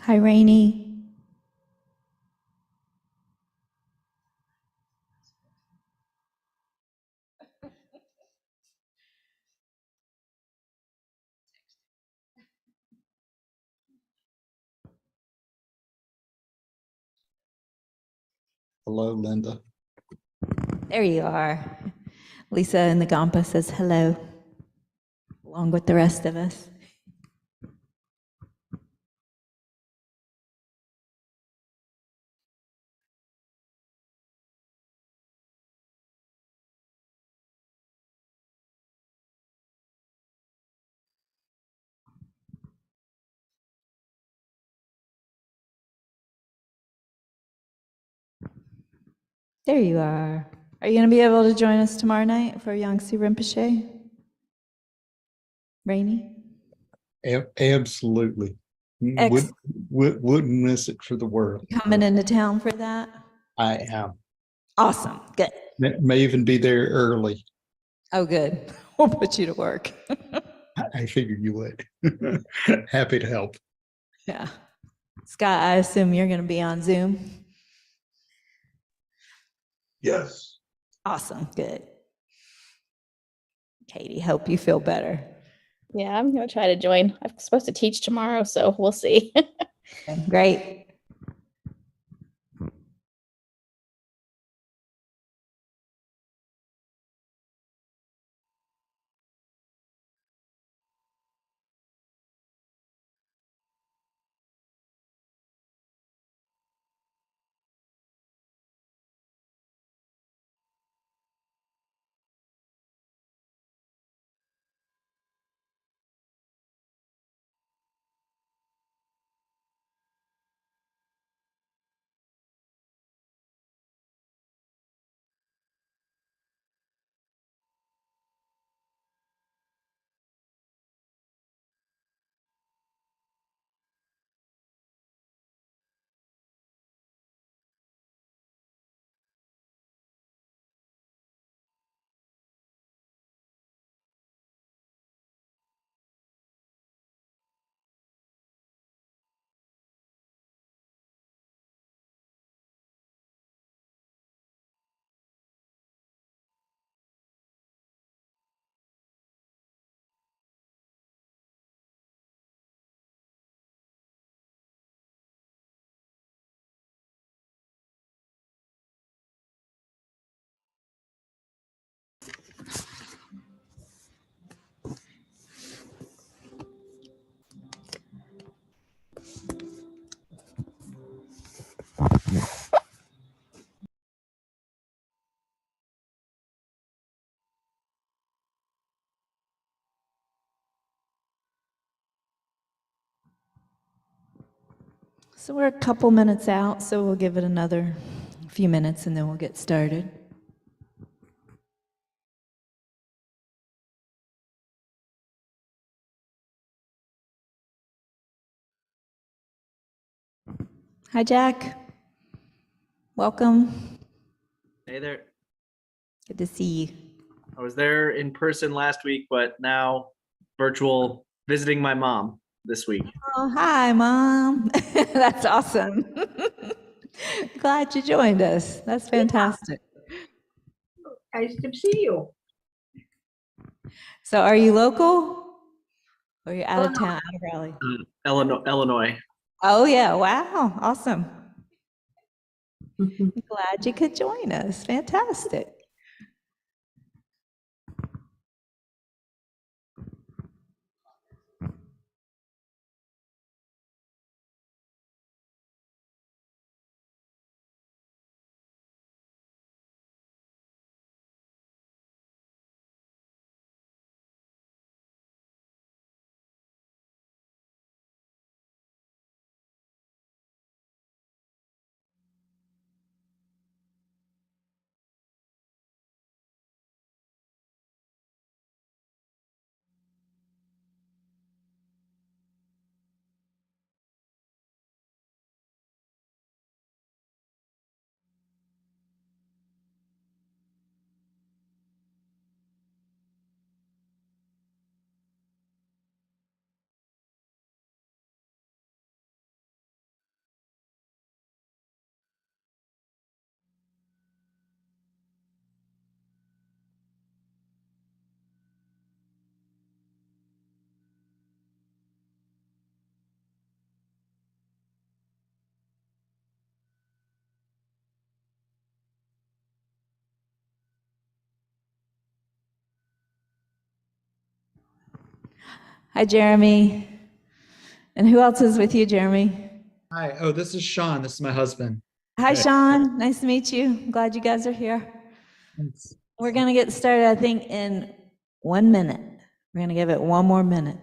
Hi, Rainey. Hello, Linda. There you are. Lisa in the Gampa says hello, along with the rest of us. There you are. Are you going to be able to join us tomorrow night for Yangtze Rinpoche? Rainey? Absolutely. Ex Wouldn't miss it for the world. coming into town for that? I am. Awesome. Good. May even be there early. Oh, good. We'll put you to work. I figured you would. Happy to help. Yeah. Scott, I assume you're going to be on Zoom? Yes. Awesome. Good. Katie, hope you feel better. Yeah, I'm going to try to join. I'm supposed to teach tomorrow, so we'll see. Great. So we're a couple minutes out, so we'll give it another few minutes and then we'll get started. Hi, Jack. Welcome. Hey there. Good to see you. I was there in person last week, but now virtual visiting my mom this week. Oh, hi, Mom. That's awesome. Glad you joined us. That's fantastic. Nice to see you. So are you local? Or are you out of town, out of Raleigh? Illinois. Oh, yeah. Wow. Awesome. Glad you could join us. Fantastic. Hi, Jeremy. And who else is with you, Jeremy? Hi. Oh, this is Sean. This is my husband. Hi, Hey. Sean. Nice to meet you. I'm glad you guys are here. Thanks. We're going to get started, I think, in 1 minute. We're going to give it one more minute.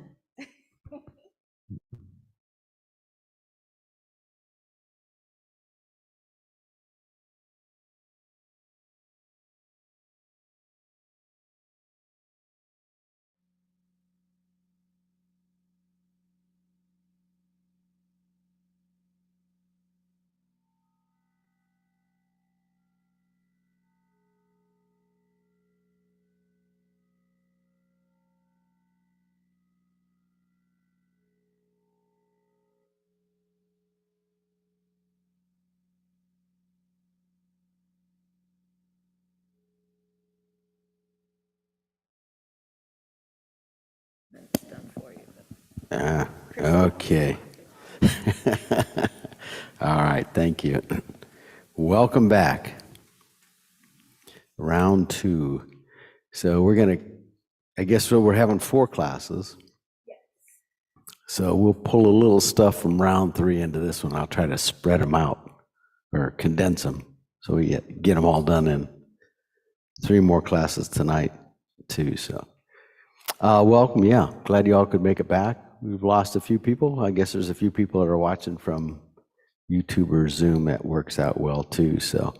Okay. All right, thank you. Welcome back. Round 2. So I guess we're having 4 classes. So we'll pull a little stuff from round 3 into this one. I'll try to spread them out or condense them so we get them all done in 3 more classes tonight too. So welcome, yeah. Glad you all could make it back. We've lost a few people. I guess there's a few people that are watching from YouTube or Zoom. That works out well too. So,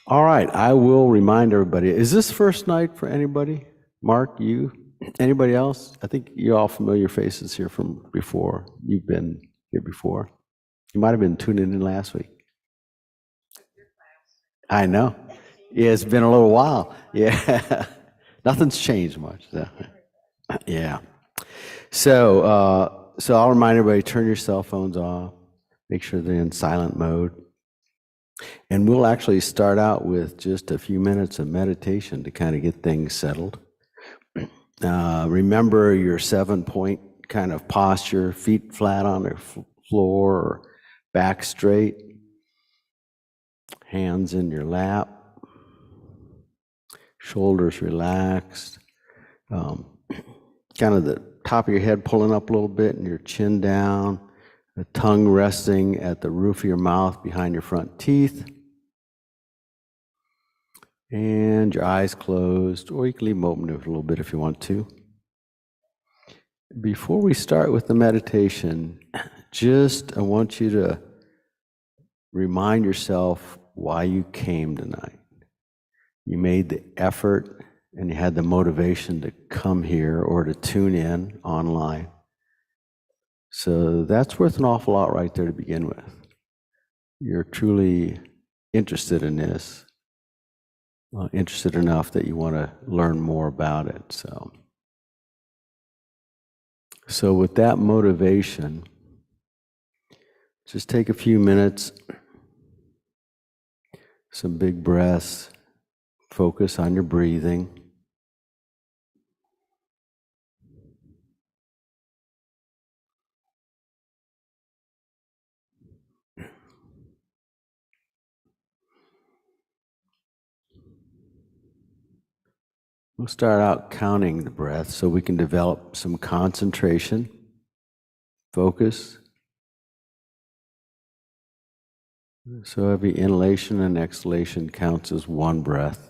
all right, I will remind everybody. Is this first night for anybody? Mark, you? Anybody else? I think you're all familiar faces here from before. You've been here before. You might have been tuning in last week. I know. Yeah, it's been a little while. Yeah, nothing's changed much. So. Yeah. So I'll remind everybody, turn your cell phones off, make sure they're in silent mode. And we'll actually start out with just a few minutes of meditation to kind of get things settled. Remember your 7-point kind of posture, feet flat on the floor or back straight, hands in your lap, shoulders relaxed, kind of the top of your head pulling up a little bit and your chin down, the tongue resting at the roof of your mouth behind your front teeth, and your eyes closed, or you can leave them open a little bit if you want to. Before we start with the meditation, I want you to remind yourself why you came tonight. You made the effort and you had the motivation to come here or to tune in online. So that's worth an awful lot right there to begin with. You're truly interested in this, interested enough that you want to learn more about it. So with that motivation, just take a few minutes, some big breaths, focus on your breathing. We'll start out counting the breath so we can develop some concentration, focus. So every inhalation and exhalation counts as one breath.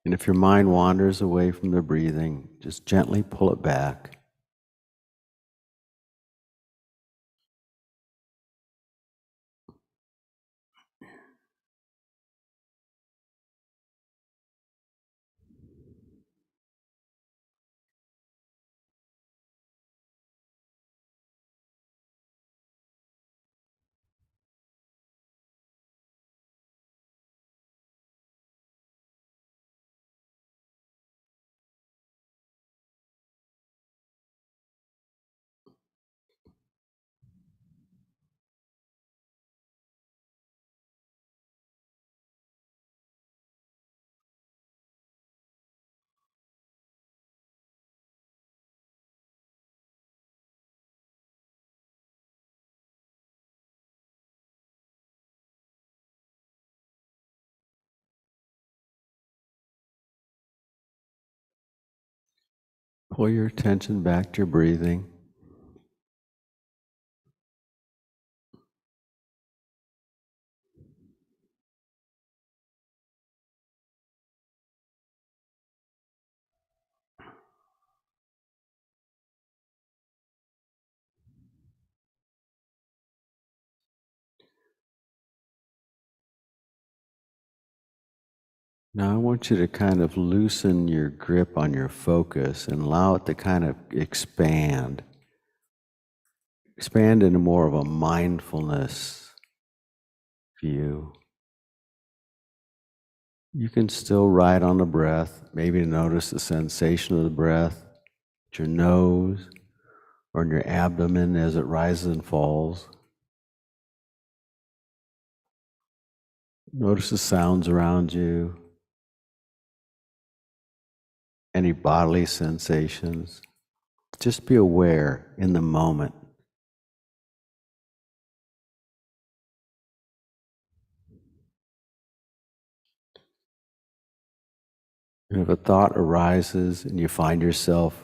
And if your mind wanders away from the breathing, just gently pull it back. Pull your attention back to your breathing. Now I want you to kind of loosen your grip on your focus and allow it to kind of expand. Expand into more of a mindfulness view. You can still ride on the breath, maybe notice the sensation of the breath at your nose or in your abdomen as it rises and falls. Notice the sounds around you. Any bodily sensations. Just be aware in the moment. And if a thought arises and you find yourself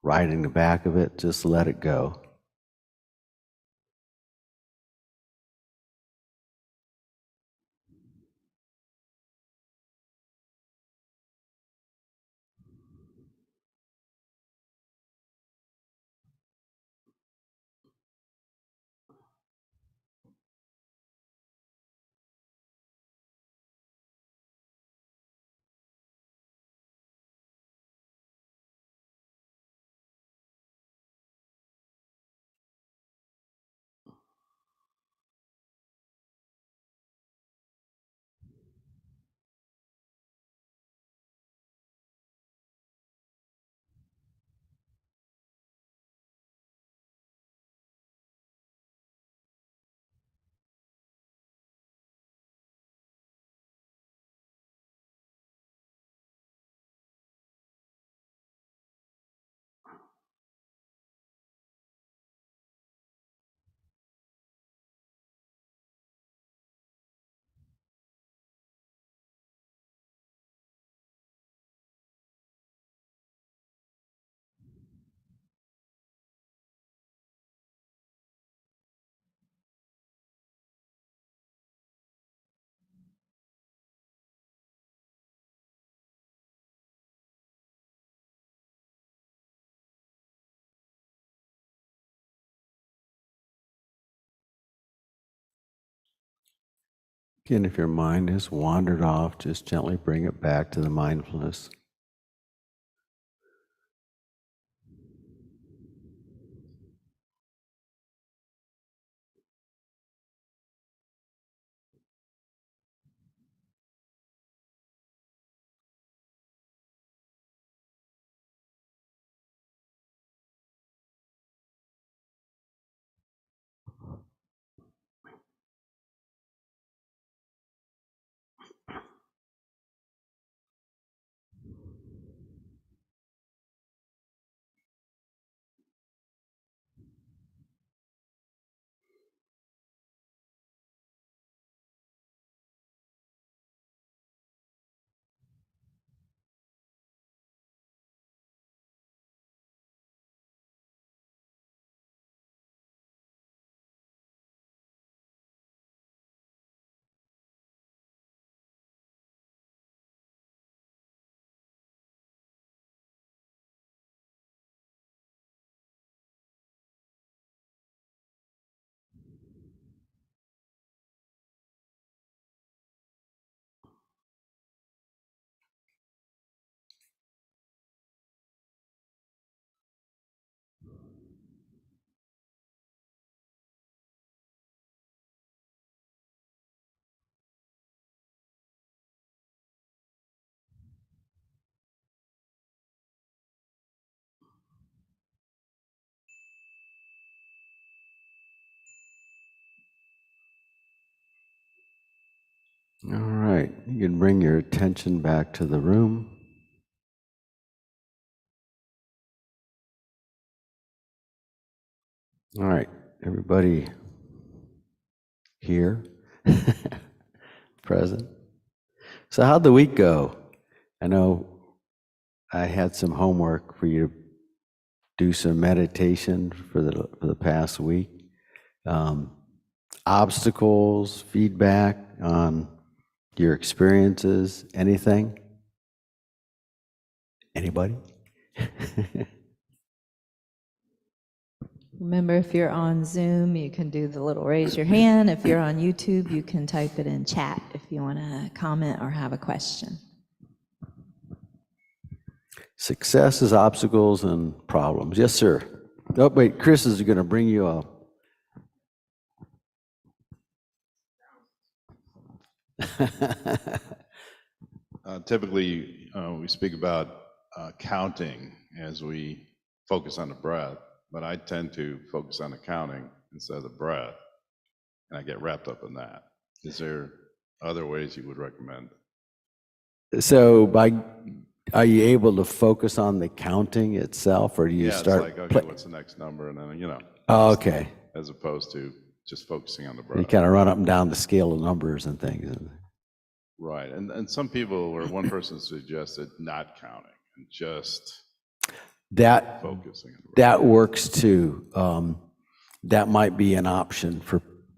riding the back of it, just let it go. Again, if your mind has wandered off, just gently bring it back to the mindfulness. All right, you can bring your attention back to the room. All right, everybody here, present. So how'd the week go? I know I had some homework for you to do some meditation for the past week. Obstacles, feedback on your experiences, anything? Anybody? Remember, if you're on Zoom, you can do the little raise your hand. If you're on YouTube, you can type it in chat if you want to comment or have a question. Successes, obstacles, and problems. Yes, sir. Oh, wait, Chris is going to bring you up. Typically, we speak about counting as we focus on the breath, but I tend to focus on the counting instead of the breath, and I get wrapped up in that. Is there other ways you would recommend? So, are you able to focus on the counting itself, or do you Yeah, start? it's like, okay, what's the next number? And then, Oh, okay. as opposed to just focusing on the You breath. kind of run up and down the scale of numbers and things. Right. And some people, or one person suggested not counting and just That focusing on the breath. that works too. That might be an option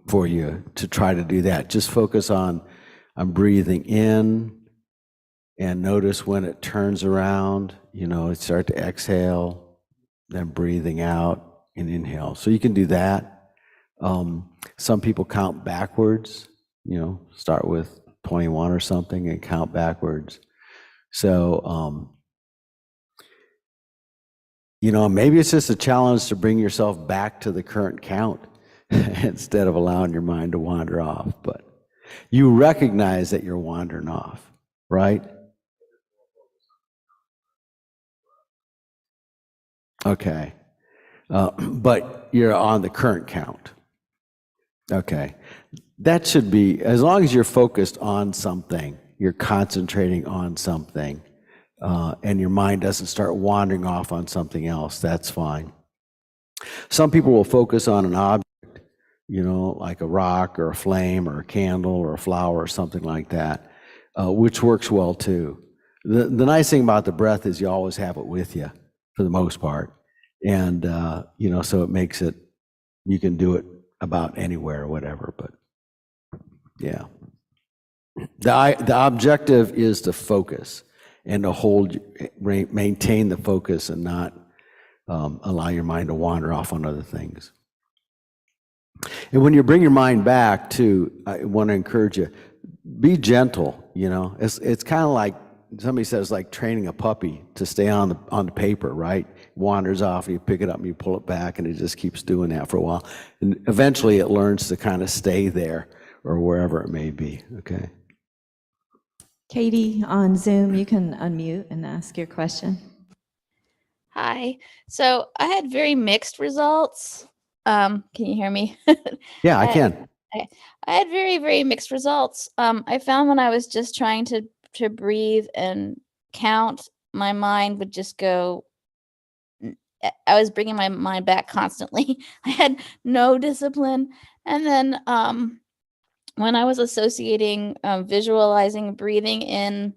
for you to try to do that. Just focus on breathing in and notice when it turns around, start to exhale, then breathing out and inhale. So you can do that. Some people count backwards, start with 21 or something and count backwards. So, maybe it's just a challenge to bring yourself back to the current count instead of allowing your mind to wander off. But you recognize that you're wandering off, right? Okay. But you're on the current count. Okay. That should be, as long as you're focused on something, you're concentrating on something, and your mind doesn't start wandering off on something else, that's fine. Some people will focus on an object, like a rock or a flame or a candle or a flower or something like that, which works well too. The nice thing about the breath is you always have it with you for the most part. And, so it makes it, you can do it about anywhere or whatever, but yeah. The objective is to focus and to maintain the focus and not allow your mind to wander off on other things. And when you bring your mind back too, I want to encourage you, be gentle, It's kind of like, somebody says, like training a puppy to stay on the paper, right? Wanders off, and you pick it up and you pull it back, and it just keeps doing that for a while. And eventually it learns to kind of stay there or wherever it may be, okay? Katie, on Zoom, you can unmute and ask your question. Hi. So I had very mixed results. Can you hear me? Yeah, I can. I had very, very mixed results. I found when I was just trying to breathe and count, my mind would just go. I was bringing my mind back constantly. I had no discipline. And then when I was associating visualizing breathing in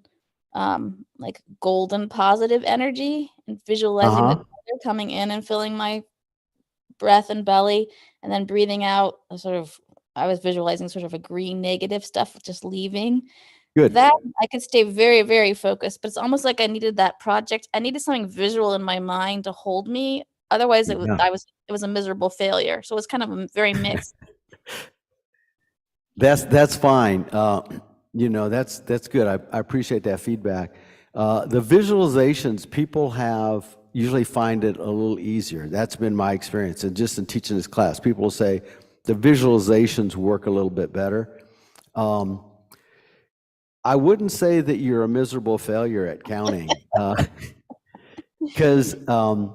like golden positive energy and visualizing the color coming in and filling my breath and belly, and then breathing out I was visualizing sort of a green negative stuff just leaving. Good. That I could stay very, very focused, but it's almost like I needed that project. I needed something visual in my mind to hold me. Otherwise, it was a miserable failure. So it was kind of very mixed. That's fine. That's good. I appreciate that feedback. The visualizations, people usually find it a little easier. That's been my experience. And just in teaching this class, people will say the visualizations work a little bit better. I wouldn't say that you're a miserable failure at counting, because, I'm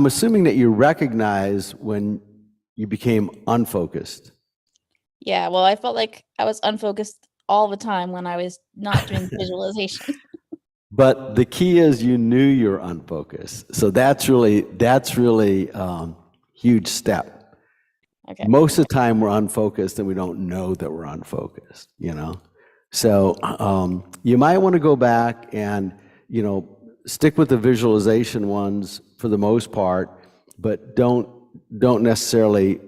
assuming that you recognize when you became unfocused. Yeah, well, I felt like I was unfocused all the time when I was not doing visualization. But the key is you knew you're unfocused. So that's really huge step. Okay. Most of the time we're unfocused and we don't know that we're unfocused, So you might want to go back and stick with the visualization ones for the most part, but don't necessarily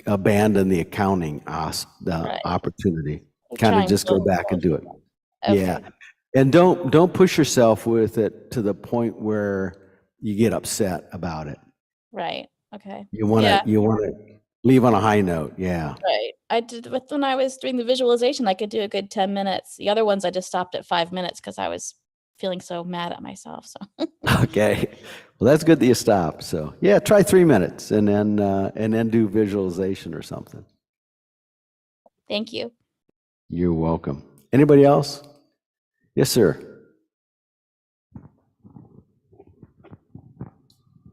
abandon the accounting Right. opportunity. I'm Kind of trying just go so back and do it. Yeah. Okay. And don't push yourself with it to the point where you get upset about it. Right. Okay. You want Yeah. to leave on a high note. Yeah. Right. I did when I was doing the visualization, I could do a good 10 minutes. The other ones I just stopped at 5 minutes because I was feeling so mad at myself. So Okay. Well, that's good that you stop. So yeah, try 3 minutes and then do visualization or something. thank you. You're welcome. Anybody else? Yes, sir.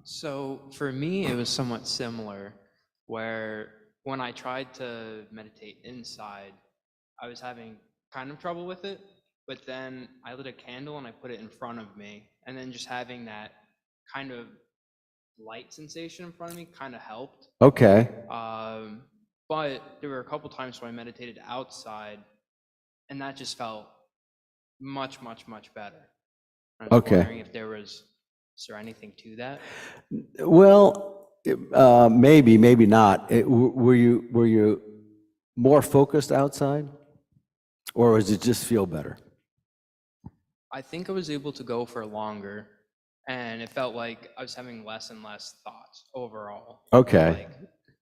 So for me, it was somewhat similar, where when I tried to meditate inside, I was having kind of trouble with it, but then I lit a candle and I put it in front of me, and then just having that kind of light sensation in front of me kind of helped. Okay. But there were a couple times where I meditated outside, and that just felt much, much, much better. I was Okay. wondering if is there anything to that? Well, maybe not. Were you more focused outside, or does it just feel better? I think I was able to go for longer, and it felt like I was having less and less thoughts overall. Okay. Like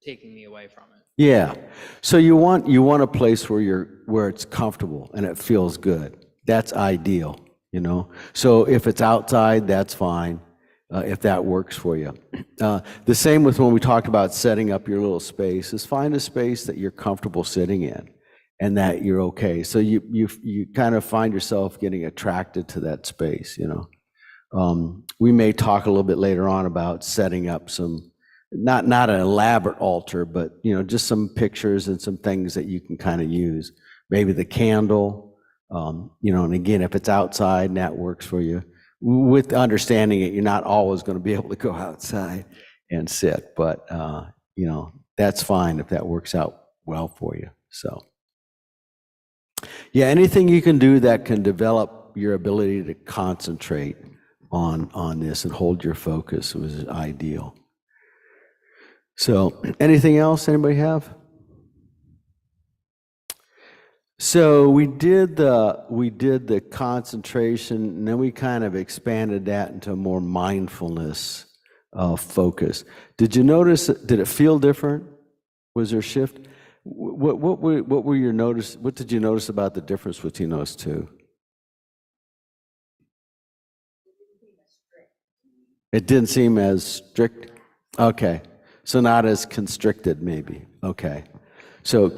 taking me away from it. Yeah. So you want a place where it's comfortable and it feels good. That's ideal, So if it's outside, that's fine. If that works for you. The same with when we talked about setting up your little space, is find a space that you're comfortable sitting in and that you're okay. So you kind of find yourself getting attracted to that space, We may talk a little bit later on about setting up some, not an elaborate altar, but, just some pictures and some things that you can kind of use. Maybe the candle, and again, if it's outside and that works for you, with understanding it, you're not always going to be able to go outside and sit, but, that's fine if that works out well for you. So, yeah, anything you can do that can develop your ability to concentrate on this and hold your focus was ideal. So, anything else anybody have? So we did the concentration, and then we kind of expanded that into more mindfulness focus. Did you notice? Did it feel different? Was there a shift? What were your notice? What did you notice about the difference between those two? It didn't seem as strict. Okay, so not as constricted, maybe. Okay, so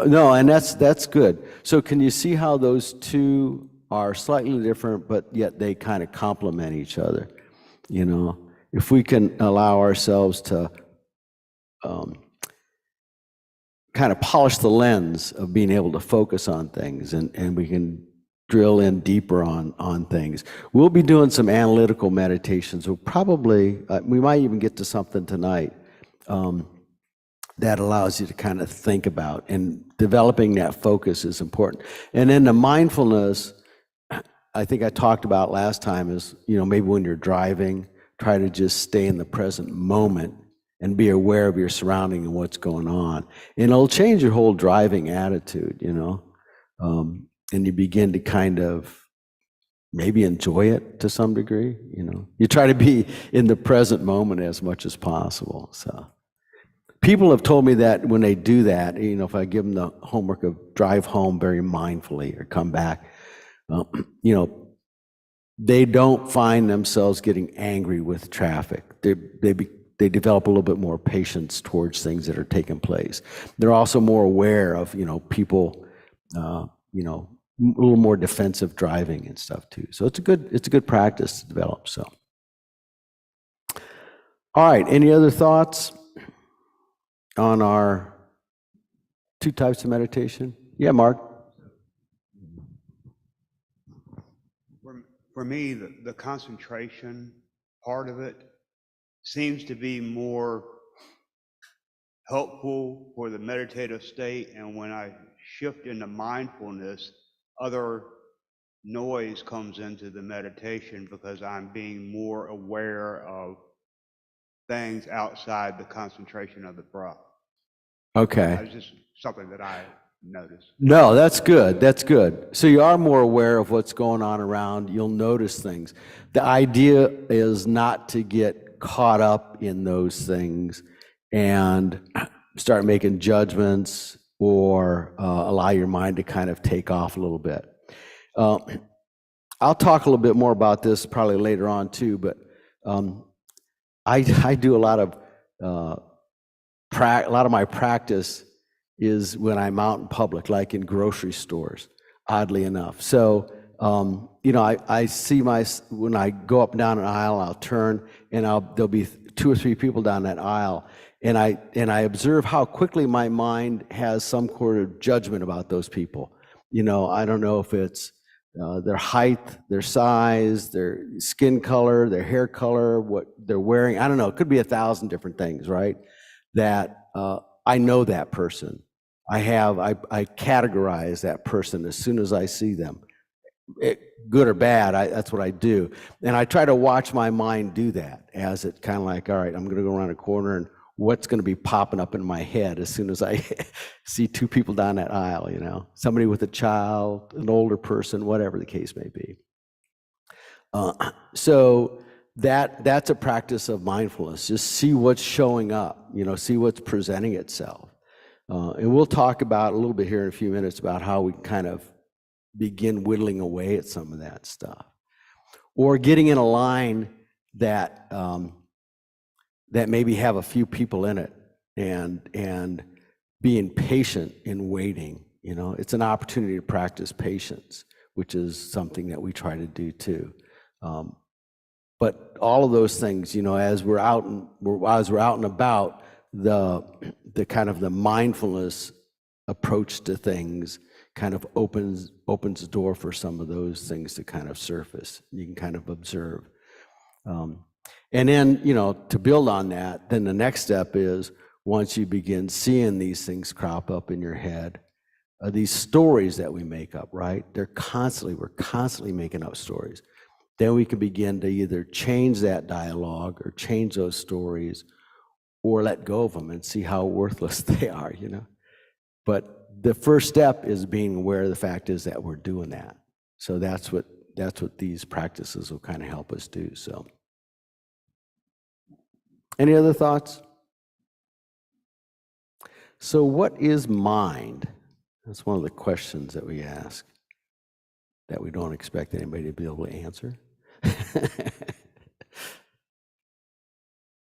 no, and that's good. So can you see how those two are slightly different, but yet they kind of complement each other? If we can allow ourselves to kind of polish the lens of being able to focus on things, and we can drill in deeper on things. We'll be doing some analytical meditations. We'll probably, we might even get to something tonight that allows you to kind of think about, and developing that focus is important. And then the mindfulness, I think I talked about last time, is, maybe when you're driving, try to just stay in the present moment and be aware of your surrounding and what's going on. And it'll change your whole driving attitude, and you begin to kind of maybe enjoy it to some degree, You try to be in the present moment as much as possible, so. People have told me that when they do that, if I give them the homework of drive home very mindfully or come back, they don't find themselves getting angry with traffic. They develop a little bit more patience towards things that are taking place. They're also more aware of, people, a little more defensive driving and stuff too. So it's a good practice to develop. So, all right. Any other thoughts on our two types of meditation? Yeah, Mark. For me, the concentration part of it seems to be more helpful for the meditative state. And when I shift into mindfulness, other noise comes into the meditation because I'm being more aware of things outside the concentration of the breath. Okay. That's just something that I noticed. No, that's good. That's good. So you are more aware of what's going on around. You'll notice things. The idea is not to get caught up in those things and start making judgments or allow your mind to kind of take off a little bit. I'll talk a little bit more about this probably later on too, but I do a lot of my practice is when I'm out in public, like in grocery stores, oddly enough. So, I see when I go up and down an aisle, I'll turn and there'll be 2 or 3 people down that aisle. And I observe how quickly my mind has some sort of judgment about those people. I don't know if it's their height, their size, their skin color, their hair color, what they're wearing. I don't know. It could be 1,000 different things, right? That I know that person. I categorize that person as soon as I see them, good or bad. That's what I do, and I try to watch my mind do that as it kind of like, all right, I'm going to go around a corner, and what's going to be popping up in my head as soon as I see 2 people down that aisle? Somebody with a child, an older person, whatever the case may be. So that's a practice of mindfulness. Just see what's showing up. See what's presenting itself. And we'll talk about a little bit here in a few minutes about how we kind of begin whittling away at some of that stuff, or getting in a line that that maybe have a few people in it, and being patient in waiting. It's an opportunity to practice patience, which is something that we try to do too. But all of those things, as we're out and about, the kind of the mindfulness approach to things kind of opens the door for some of those things to kind of surface. You can kind of observe. And then, to build on that, then the next step is, once you begin seeing these things crop up in your head, these stories that we make up, right? We're constantly making up stories. Then we can begin to either change that dialogue or change those stories, or let go of them and see how worthless they are, But the first step is being aware of the fact is that we're doing that. So that's what these practices will kind of help us do. So, any other thoughts? So what is mind? That's one of the questions that we ask that we don't expect anybody to be able to answer.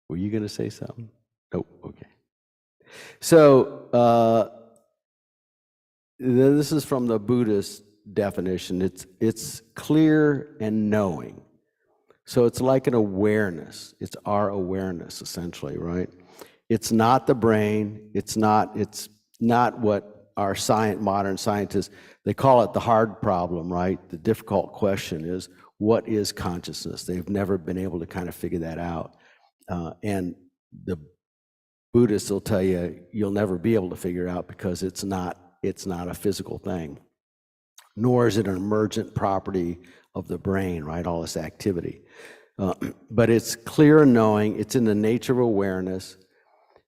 Were you going to say something? Nope. Okay. So this is from the Buddhist definition. It's clear and knowing. So it's like an awareness. It's our awareness, essentially, right? It's not the brain. It's not what our modern scientists, they call it the hard problem, right? The difficult question is, what is consciousness? They've never been able to kind of figure that out. And the Buddhists will tell you, you'll never be able to figure it out because it's not a physical thing, nor is it an emergent property of the brain, right? All this activity. But it's clear and knowing. It's in the nature of awareness.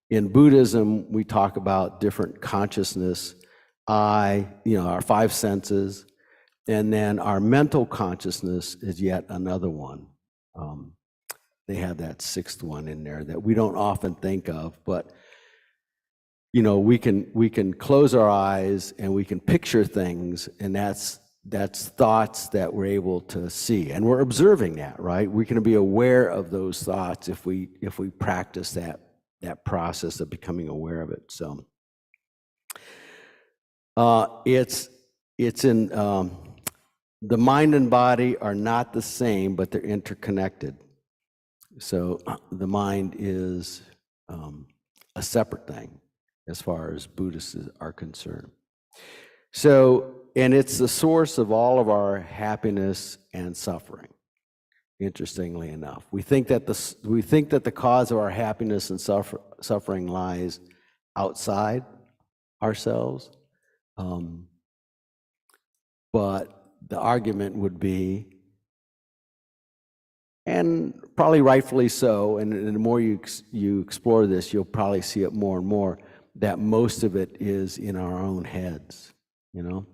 In Buddhism, we talk about different consciousness, our 5 senses, and then our mental consciousness is yet another one. They have that 6th one in there that we don't often think of, but we can close our eyes and we can picture things, and that's thoughts that we're able to see, and we're observing that, right? We can be aware of those thoughts if we practice that process of becoming aware of it. So it's in the mind and body are not the same, but they're interconnected. So the mind is a separate thing as far as Buddhists are concerned. So, and it's the source of all of our happiness and suffering. Interestingly enough, we think that the cause of our happiness and suffering lies outside ourselves, but the argument would be, and probably rightfully so, and the more you explore this, you'll probably see it more and more, that most of it is in our own heads, you know?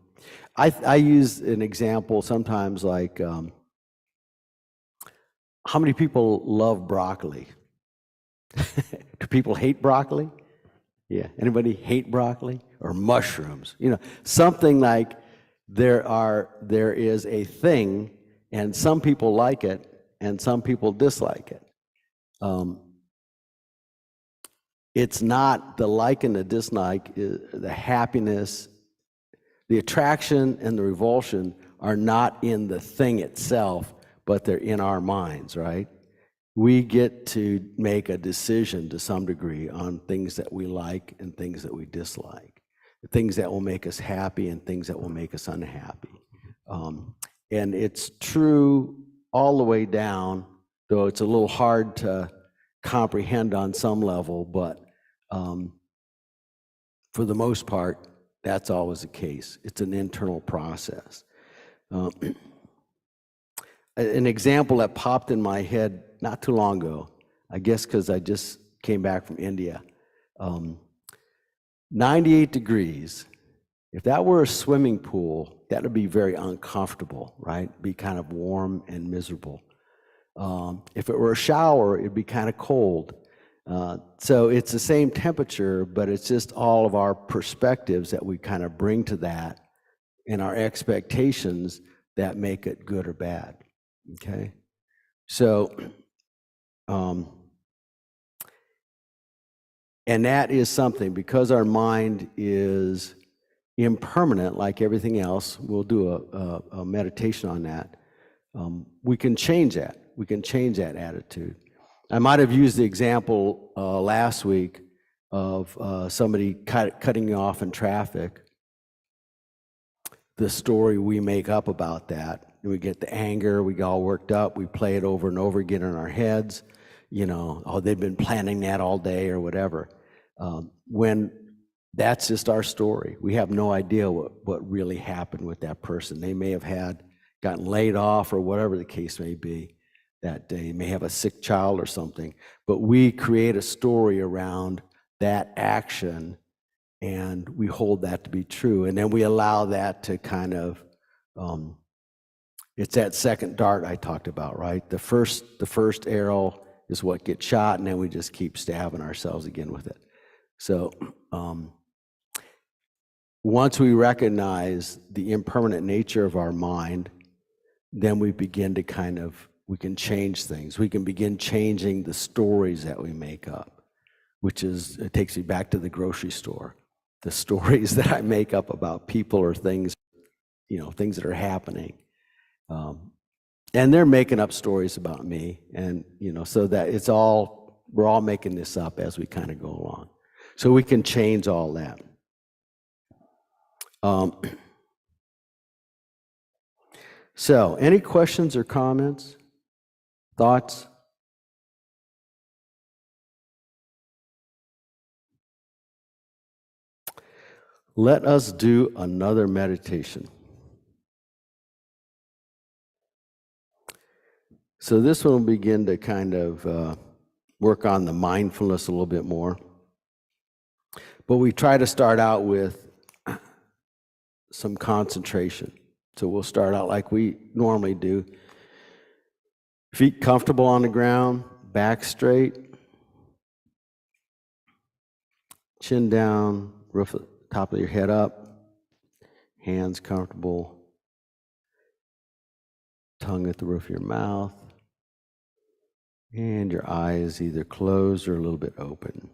I use an example sometimes like, how many people love broccoli? Do people hate broccoli? Yeah, anybody hate broccoli? Or mushrooms? You know, something like there is a thing, and some people like it, and some people dislike it. It's not the like and the dislike, the happiness, the attraction and the revulsion are not in the thing itself, but they're in our minds, right? We get to make a decision to some degree on things that we like and things that we dislike, things that will make us happy and things that will make us unhappy. And it's true all the way down, though it's a little hard to comprehend on some level, but for the most part, that's always the case. It's an internal process. An example that popped in my head not too long ago, I guess because I just came back from India. 98 degrees. If that were a swimming pool, that would be very uncomfortable, right? Be kind of warm and miserable. If it were a shower, it'd be kind of cold. So it's the same temperature, but it's just all of our perspectives that we kind of bring to that and our expectations that make it good or bad. Okay? So, and that is something, because our mind is impermanent like everything else. We'll do a meditation on that. We can change that. We can change that attitude. I might have used the example last week of somebody cutting you off in traffic. The story we make up about that. We get the anger, we get all worked up, we play it over and over again in our heads. You know, oh, they've been planning that all day or whatever. When that's just our story. We have no idea what really happened with that person. They may have gotten laid off or whatever the case may be that day. May have a sick child or something. But we create a story around that action, and we hold that to be true. And then we allow that to kind of, it's that second dart I talked about, right? The first arrow is what gets shot, and then we just keep stabbing ourselves again with it. So once we recognize the impermanent nature of our mind, then we begin to we can change things. We can begin changing the stories that we make up, it takes me back to the grocery store. The stories that I make up about people or things, you know, things that are happening. And they're making up stories about me. And, you know, so that we're all making this up as we kind of go along. So we can change all that. So, any questions or comments? Thoughts? Let us do another meditation. So this one will begin to kind of work on the mindfulness a little bit more. But we try to start out with some concentration. So we'll start out like we normally do. Feet comfortable on the ground, back straight, chin down, top of your head up, hands comfortable, tongue at the roof of your mouth, and your eyes either closed or a little bit open.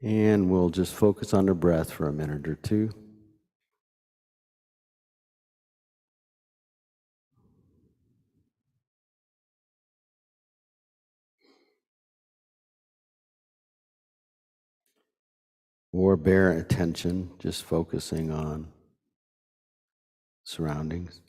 And we'll just focus on the breath for a minute or two. Or bare attention, just focusing on surroundings.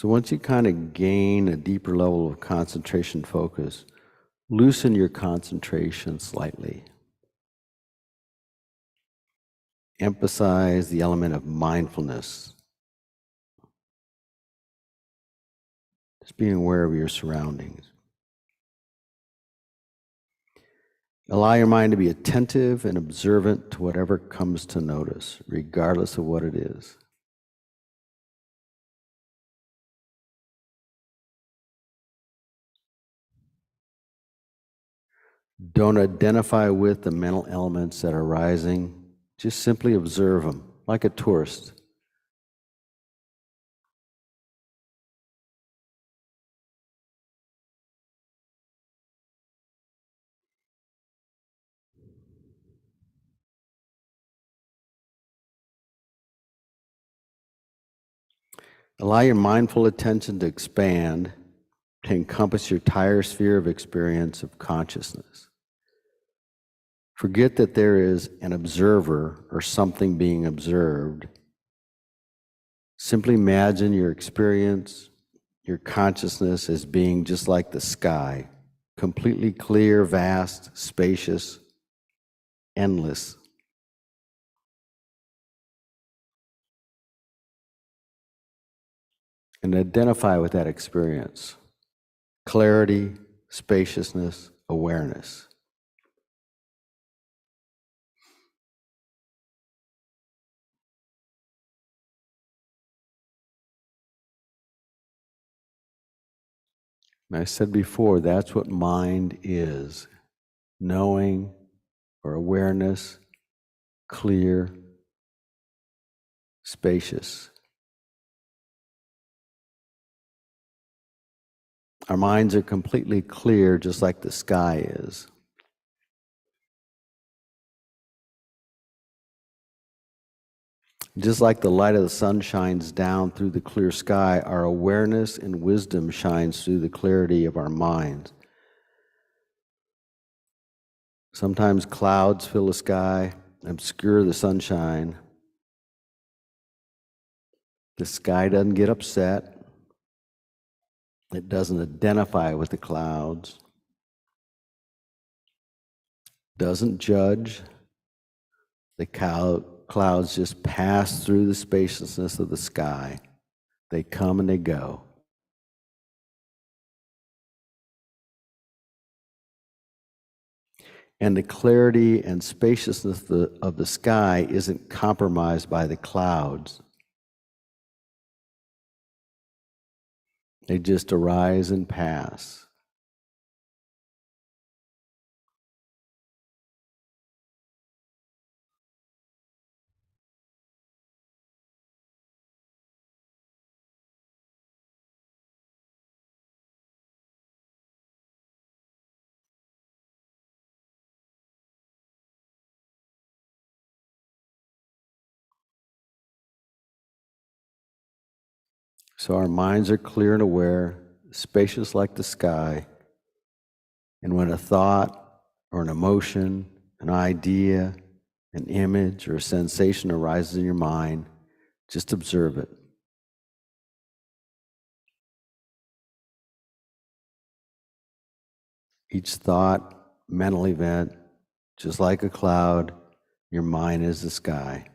So once you kind of gain a deeper level of concentration focus, loosen your concentration slightly. Emphasize the element of mindfulness. Just being aware of your surroundings. Allow your mind to be attentive and observant to whatever comes to notice, regardless of what it is. Don't identify with the mental elements that are arising. Just simply observe them, like a tourist. Allow your mindful attention to expand, to encompass your entire sphere of experience of consciousness. Forget that there is an observer or something being observed. Simply imagine your experience, your consciousness as being just like the sky, completely clear, vast, spacious, endless. And identify with that experience. Clarity, spaciousness, awareness. And I said before, that's what mind is. Knowing or awareness, clear, spacious. Our minds are completely clear, just like the sky is. Just like the light of the sun shines down through the clear sky, our awareness and wisdom shines through the clarity of our minds. Sometimes clouds fill the sky, obscure the sunshine. The sky doesn't get upset. It doesn't identify with the clouds. Doesn't judge. The clouds just pass through the spaciousness of the sky. They come and they go. And the clarity and spaciousness of the sky isn't compromised by the clouds. They just arise and pass. So our minds are clear and aware, spacious like the sky. And when a thought or an emotion, an idea, an image, or a sensation arises in your mind, just observe it. Each thought, mental event, just like a cloud, your mind is the sky.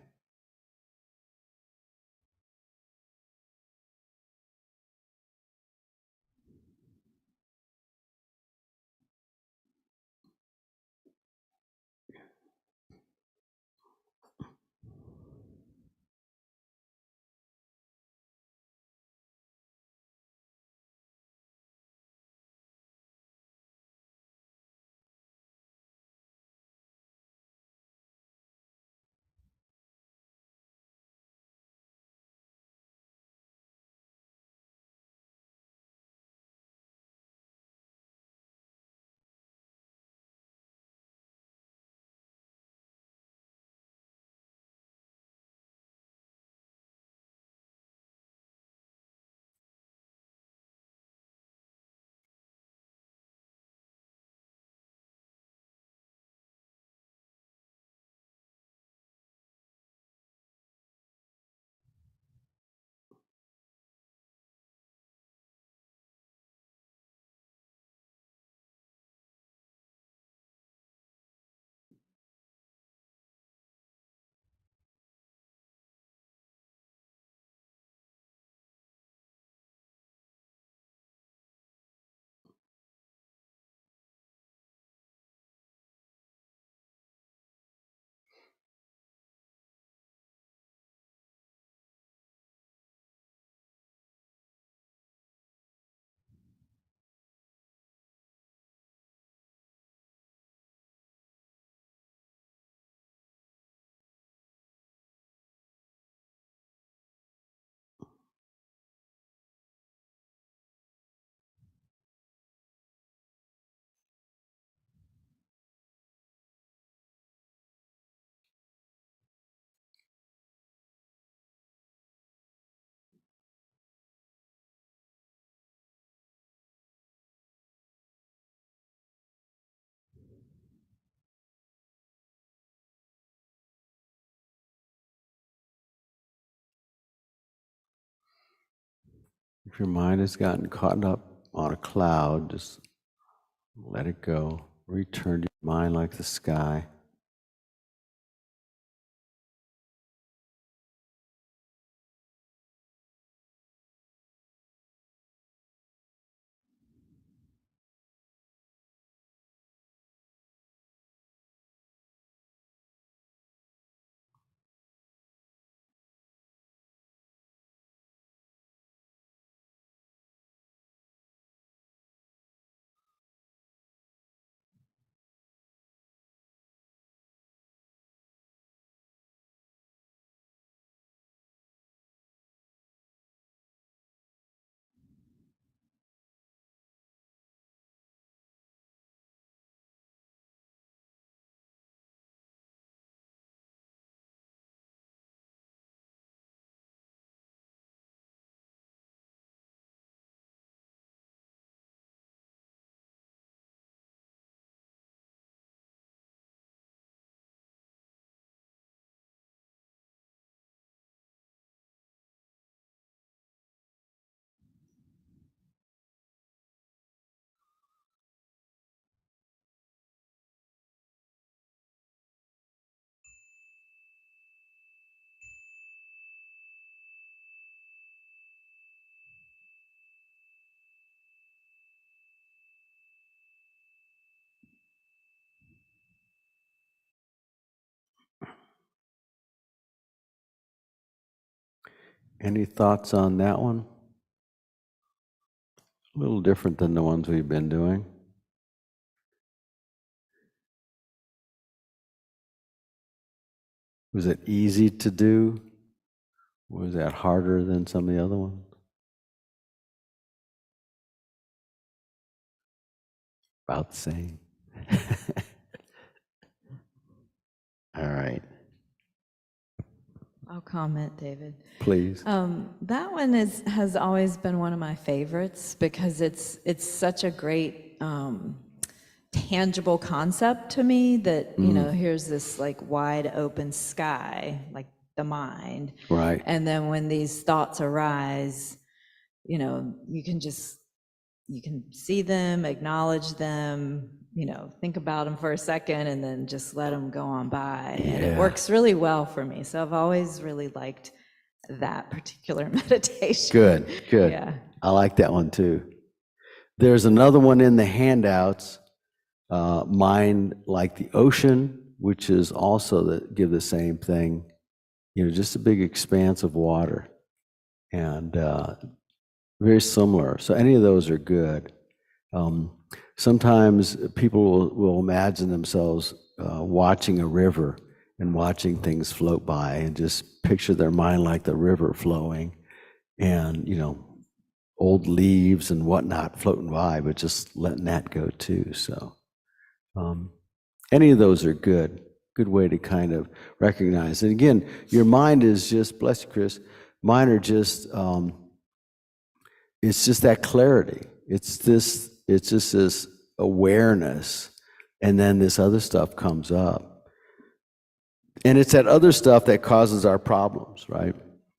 If your mind has gotten caught up on a cloud, just let it go. Return to your mind like the sky. Any thoughts on that one? A little different than the ones we've been doing. Was it easy to do? Was that harder than some of the other ones? About the same. All right. I'll comment, David. Please. That one has always been one of my favorites because it's such a great tangible concept to me that, you know, here's this like wide open sky, like the mind. Right. And then when these thoughts arise, you know, you can see them, acknowledge them, you know, think about them for a second and then just let them go on by. And it works really well for me. So I've always really liked that particular meditation. Good. Yeah. I like that one too. There's another one in the handouts, Mind Like the Ocean, which is also give the same thing, you know, just a big expanse of water, and very similar. So any of those are good. Sometimes people will imagine themselves watching a river and watching things float by and just picture their mind like the river flowing and, you know, old leaves and whatnot floating by, but just letting that go too. So any of those are good way to kind of recognize. And again, your mind is just, bless you, Chris, mine are just, it's just that clarity. It's just this awareness, and then this other stuff comes up. And it's that other stuff that causes our problems, right?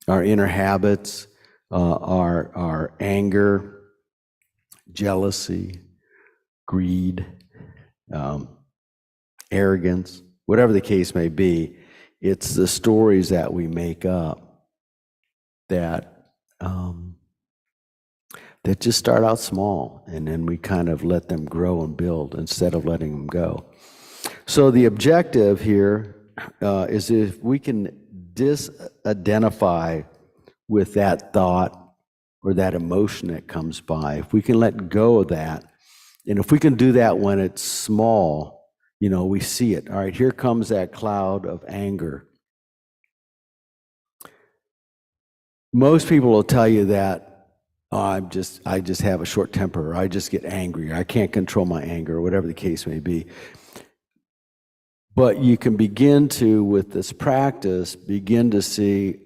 Our inner habits, our anger, jealousy, greed, arrogance, whatever the case may be. It's the stories that we make up that that just start out small, and then we kind of let them grow and build instead of letting them go. So the objective here is if we can disidentify with that thought or that emotion that comes by, if we can let go of that, and if we can do that when it's small, you know, we see it. All right, here comes that cloud of anger. Most people will tell you that, oh, I just have a short temper, or I just get angry, or I can't control my anger, or whatever the case may be. But you can begin to, with this practice, begin to see,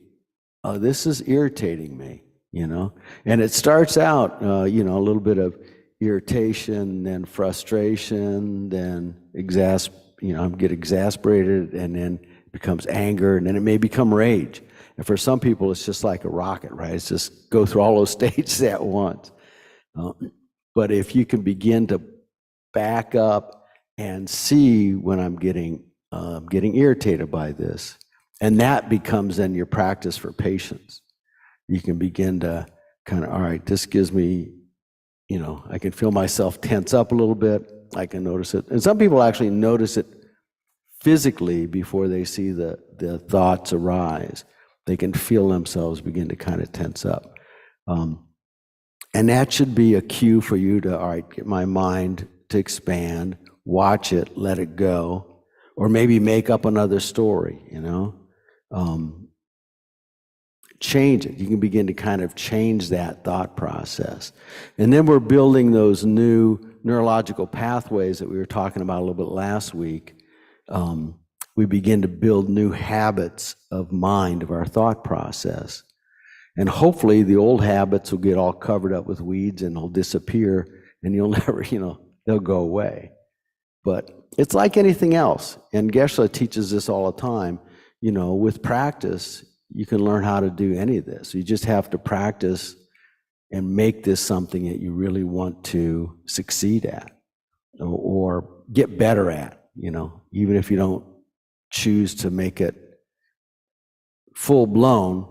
oh, this is irritating me, you know? And it starts out, you know, a little bit of irritation, then frustration, then get exasperated, and then it becomes anger, and then it may become rage. And for some people, it's just like a rocket, right? It's just go through all those stages at once. But if you can begin to back up and see when I'm getting irritated by this, and that becomes then your practice for patience. You can begin to kind of, all right, this gives me, I can feel myself tense up a little bit. I can notice it. And some people actually notice it physically before they see the thoughts arise. They can feel themselves begin to kind of tense up. And that should be a cue for you to, all right, get my mind to expand, watch it, let it go, or maybe make up another story, change it. You can begin to kind of change that thought process. And then we're building those new neurological pathways that we were talking about a little bit last week. We begin to build new habits of mind, of our thought process. And hopefully the old habits will get all covered up with weeds and they'll disappear and you'll never, they'll go away. But it's like anything else. And Geshe teaches this all the time. With practice, you can learn how to do any of this. You just have to practice and make this something that you really want to succeed at or get better at, even if you don't choose to make it full blown,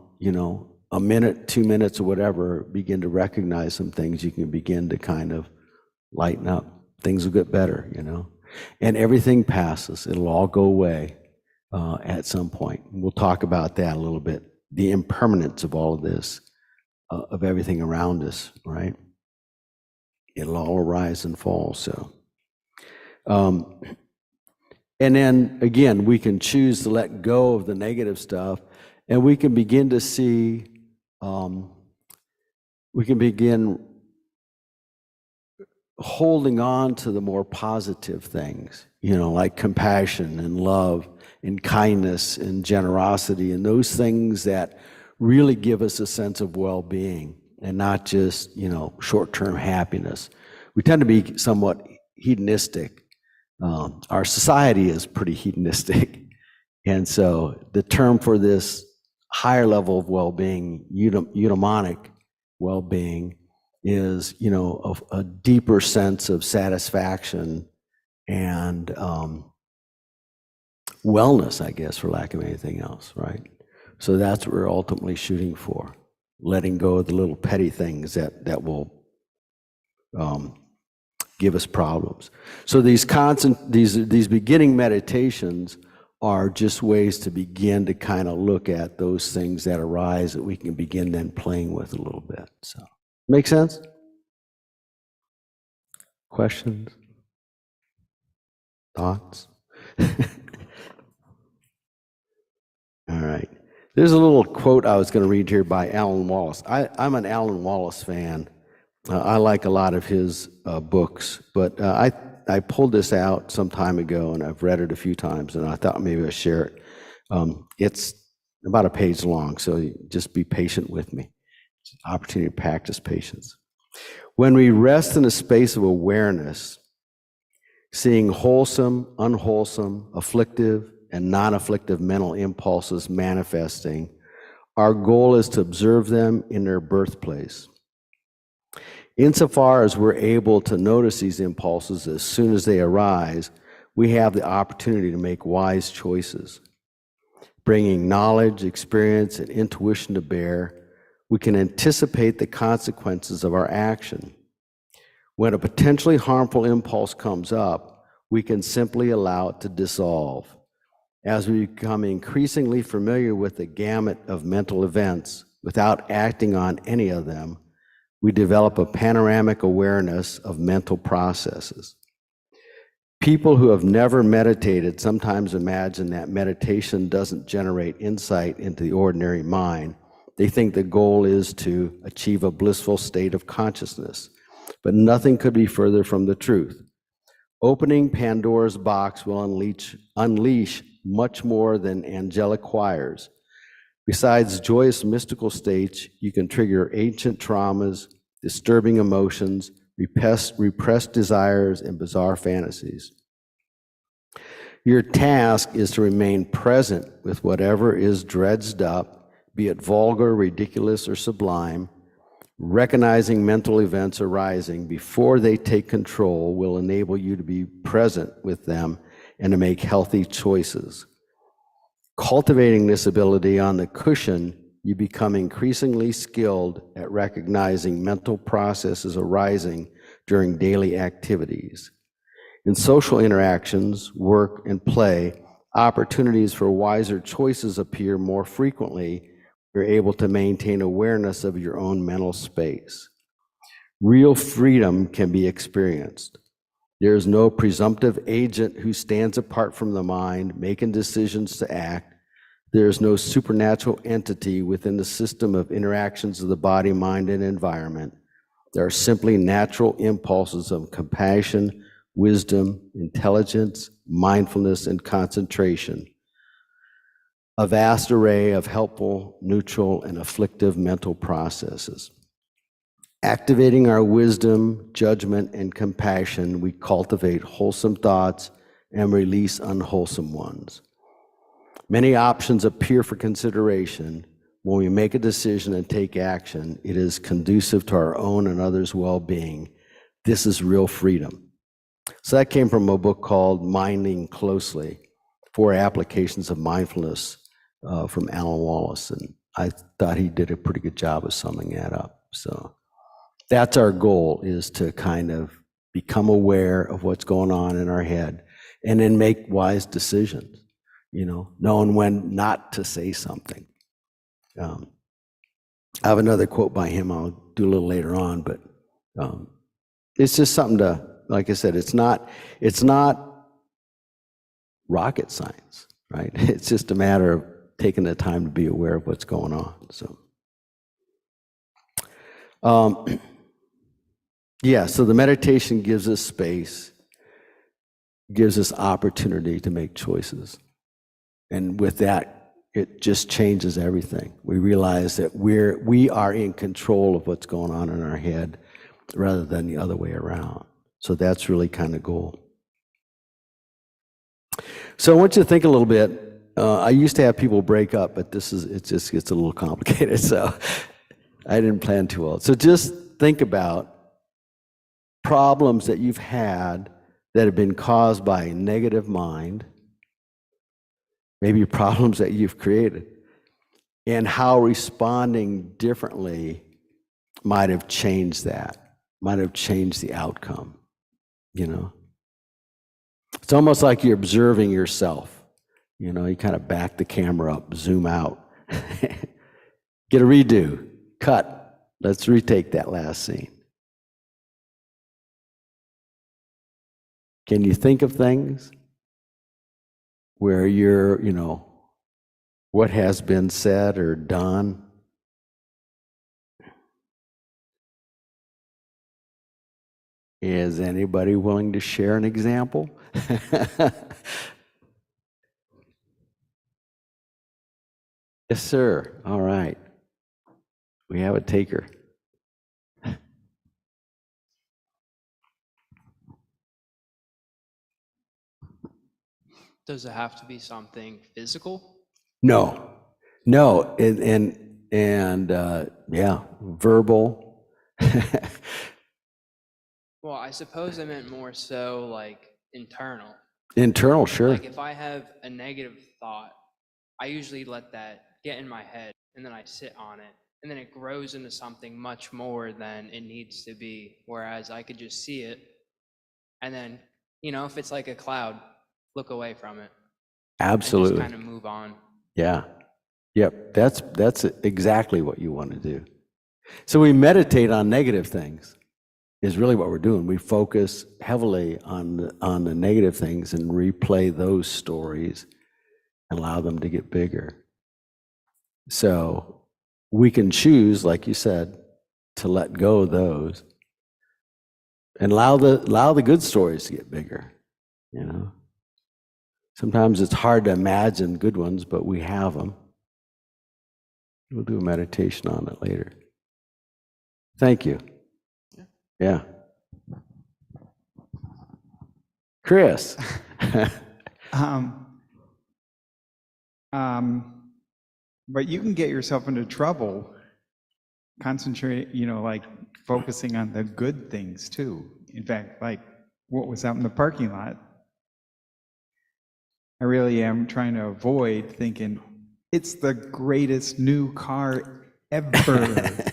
a minute, 2 minutes or whatever, begin to recognize some things, you can begin to kind of lighten up. Things will get better, and everything passes. It'll all go away at some point. We'll talk about that a little bit, the impermanence of all of this, of everything around us, right? It'll all arise and fall, so. And then again, we can choose to let go of the negative stuff, and we can begin to see, we can begin holding on to the more positive things, like compassion and love and kindness and generosity and those things that really give us a sense of well-being and not just, short-term happiness. We tend to be somewhat hedonistic. Our society is pretty hedonistic. And so the term for this higher level of well-being, eudaimonic well-being, is, a deeper sense of satisfaction and wellness, I guess, for lack of anything else, right? So that's what we're ultimately shooting for, letting go of the little petty things that will give us problems. So these beginning meditations are just ways to begin to kind of look at those things that arise that we can begin then playing with a little bit. So, make sense? Questions? Thoughts? All right. There's a little quote I was going to read here by Alan Wallace. I'm an Alan Wallace fan. I like a lot of his books, but I pulled this out some time ago and I've read it a few times and I thought maybe I'd share it. It's about a page long, so just be patient with me. It's an opportunity to practice patience. When we rest in a space of awareness, seeing wholesome, unwholesome, afflictive, and non-afflictive mental impulses manifesting, our goal is to observe them in their birthplace. Insofar as we're able to notice these impulses as soon as they arise, we have the opportunity to make wise choices. Bringing knowledge, experience, and intuition to bear, we can anticipate the consequences of our action. When a potentially harmful impulse comes up, we can simply allow it to dissolve. As we become increasingly familiar with the gamut of mental events without acting on any of them, we develop a panoramic awareness of mental processes. People who have never meditated sometimes imagine that meditation doesn't generate insight into the ordinary mind. They think the goal is to achieve a blissful state of consciousness, but nothing could be further from the truth. Opening Pandora's box will unleash much more than angelic choirs. Besides joyous mystical states, you can trigger ancient traumas, disturbing emotions, repressed desires, and bizarre fantasies. Your task is to remain present with whatever is dredged up, be it vulgar, ridiculous, or sublime. Recognizing mental events arising before they take control will enable you to be present with them and to make healthy choices. Cultivating this ability on the cushion, you become increasingly skilled at recognizing mental processes arising during daily activities. In social interactions, work, and play, opportunities for wiser choices appear more frequently. You're able to maintain awareness of your own mental space. Real freedom can be experienced. There is no presumptive agent who stands apart from the mind, making decisions to act. There is no supernatural entity within the system of interactions of the body, mind, and environment. There are simply natural impulses of compassion, wisdom, intelligence, mindfulness, and concentration. A vast array of helpful, neutral, and afflictive mental processes. Activating our wisdom, judgment, and compassion, we cultivate wholesome thoughts and release unwholesome ones. Many options appear for consideration. When we make a decision and take action, it is conducive to our own and others' well-being. This is real freedom. So that came from a book called Minding Closely, 4 Applications of Mindfulness from Alan Wallace. And I thought he did a pretty good job of summing that up. So that's our goal, is to kind of become aware of what's going on in our head and then make wise decisions, knowing when not to say something. I have another quote by him I'll do a little later on, but it's just something to, like I said, it's not rocket science, right? It's just a matter of taking the time to be aware of what's going on. So, so the meditation gives us space, gives us opportunity to make choices. And with that, it just changes everything. We realize that we are in control of what's going on in our head rather than the other way around. So that's really kind of cool. So I want you to think a little bit. I used to have people break up, but it just gets a little complicated. So I didn't plan too well. So just think about problems that you've had that have been caused by a negative mind, maybe problems that you've created, and how responding differently might have changed that, might have changed the outcome, It's almost like you're observing yourself. You kind of back the camera up, zoom out, get a redo, cut. Let's retake that last scene. Can you think of things where you're, what has been said or done? Is anybody willing to share an example? Yes, sir. All right. We have a taker. Does it have to be something physical? No, and verbal. Well, I suppose I meant more so like internal. Internal, sure. Like if I have a negative thought, I usually let that get in my head and then I sit on it and then it grows into something much more than it needs to be. Whereas I could just see it and then, if it's like a cloud, look away from it. Absolutely. And just kind of move on. Yeah. Yep. That's exactly what you want to do. So we meditate on negative things is really what we're doing. We focus heavily on the negative things and replay those stories and allow them to get bigger. So we can choose, like you said, to let go of those and allow the good stories to get bigger, Sometimes it's hard to imagine good ones, but we have them. We'll do a meditation on it later. Thank you. Yeah. Chris. But you can get yourself into trouble concentrate, like focusing on the good things too. In fact, like what was out in the parking lot, I really am trying to avoid thinking it's the greatest new car ever.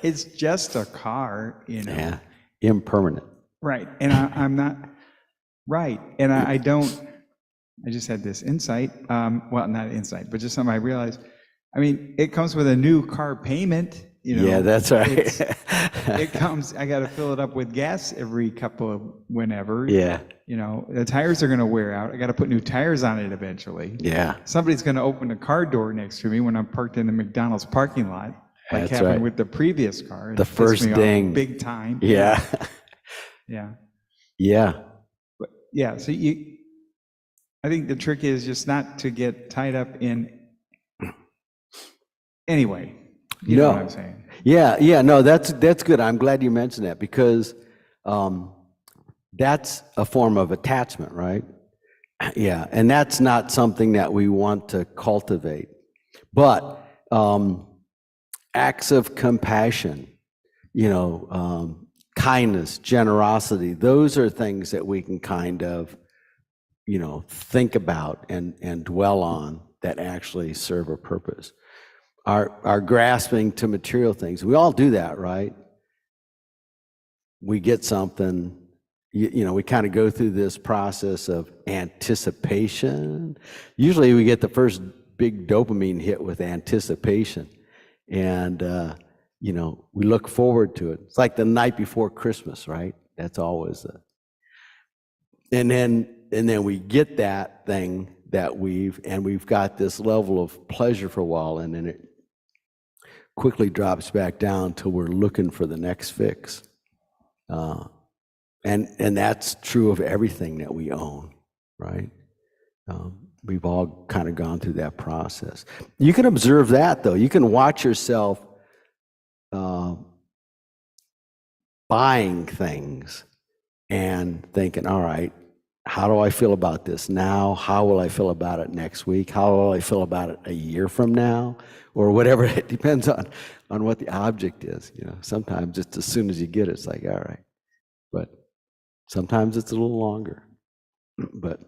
It's just a car, Yeah, impermanent. Right. And I'm not right. And I don't, I just had this insight. Well, not insight, but just something I realized. I mean, it comes with a new car payment. Yeah, that's right. It comes, I got to fill it up with gas every couple of whenever. Yeah. The tires are going to wear out. I got to put new tires on it eventually. Yeah. Somebody's going to open the car door next to me when I'm parked in the McDonald's parking lot, like That's happened right. with the previous car. It The pissed first me off ding. big time. Yeah. Yeah. Yeah. But yeah, so I think the trick is just not to get tied up in, anyway, you know what I'm saying? Yeah, no, that's good. I'm glad you mentioned that because that's a form of attachment, right? Yeah, and that's not something that we want to cultivate. But acts of compassion, kindness, generosity, those are things that we can kind of, think about and dwell on that actually serve a purpose. Our grasping to material things, we all do that, right? We get something, we kind of go through this process of anticipation. Usually we get the first big dopamine hit with anticipation. And, we look forward to it. It's like the night before Christmas, right? That's always and then we get that thing that we've got this level of pleasure for a while, and then it quickly drops back down till we're looking for the next fix. And that's true of everything that we own, right? We've all kind of gone through that process. You can observe that, though. You can watch yourself buying things and thinking, all right, how do I feel about this now? How will I feel about it next week? How will I feel about it a year from now? Or whatever. It depends on what the object is. Sometimes just as soon as you get it, it's like, all right. But sometimes it's a little longer. But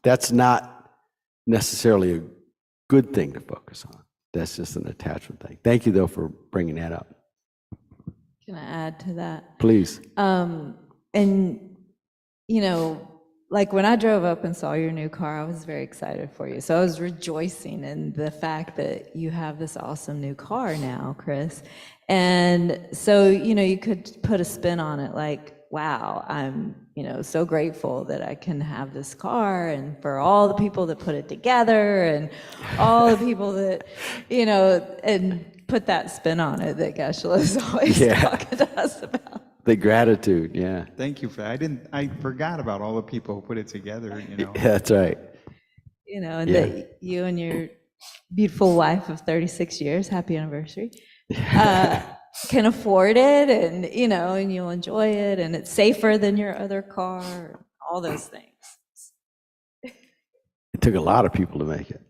that's not necessarily a good thing to focus on. That's just an attachment thing. Thank you, though, for bringing that up. Can I add to that? Please. And, like when I drove up and saw your new car, I was very excited for you. So I was rejoicing in the fact that you have this awesome new car now, Chris. And so, you could put a spin on it like, wow, I'm, so grateful that I can have this car, and for all the people that put it together and all the people that, and put that spin on it that Geshe is always talking to us about. The gratitude, yeah. Thank you for that. I forgot about all the people who put it together, That's right. And that you and your beautiful wife of 36 years, happy anniversary, can afford it, and, and you'll enjoy it, and it's safer than your other car, all those things. It took a lot of people to make it.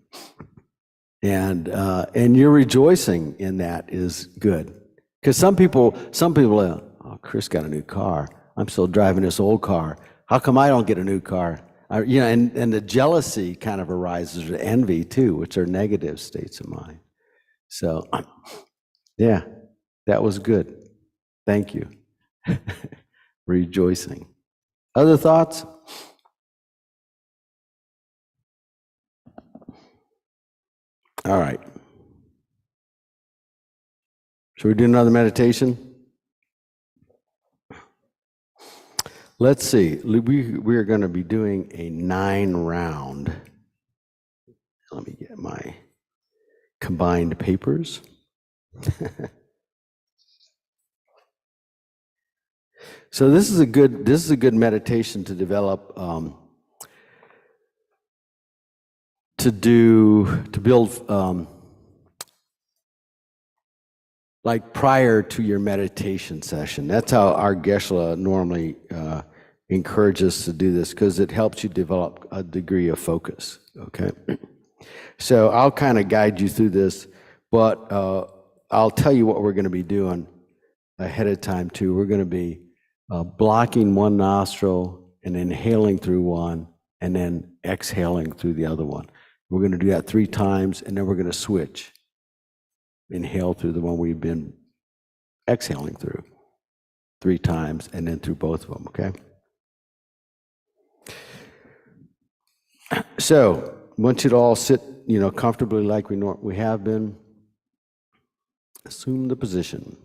And you're rejoicing in that is good. Because some people, oh, Chris got a new car. I'm still driving this old car. How come I don't get a new car? And the jealousy kind of arises, or envy too, which are negative states of mind. So, yeah, that was good. Thank you. Rejoicing. Other thoughts? All right. Should we do another meditation? Let's see. We are going to be doing a 9-round. Let me get my combined papers. So this is a good meditation to develop, to build like prior to your meditation session. That's how our Geshe normally encourages us to do this, because it helps you develop a degree of focus, okay? So I'll kind of guide you through this, but I'll tell you what we're going to be doing ahead of time too. We're going to be blocking one nostril and inhaling through one and then exhaling through the other one. We're going to do that 3 times, and then we're going to switch. Inhale through the one we've been exhaling through 3 times, and then through both of them, okay? So I want you to all sit, comfortably like we have been. Assume the position.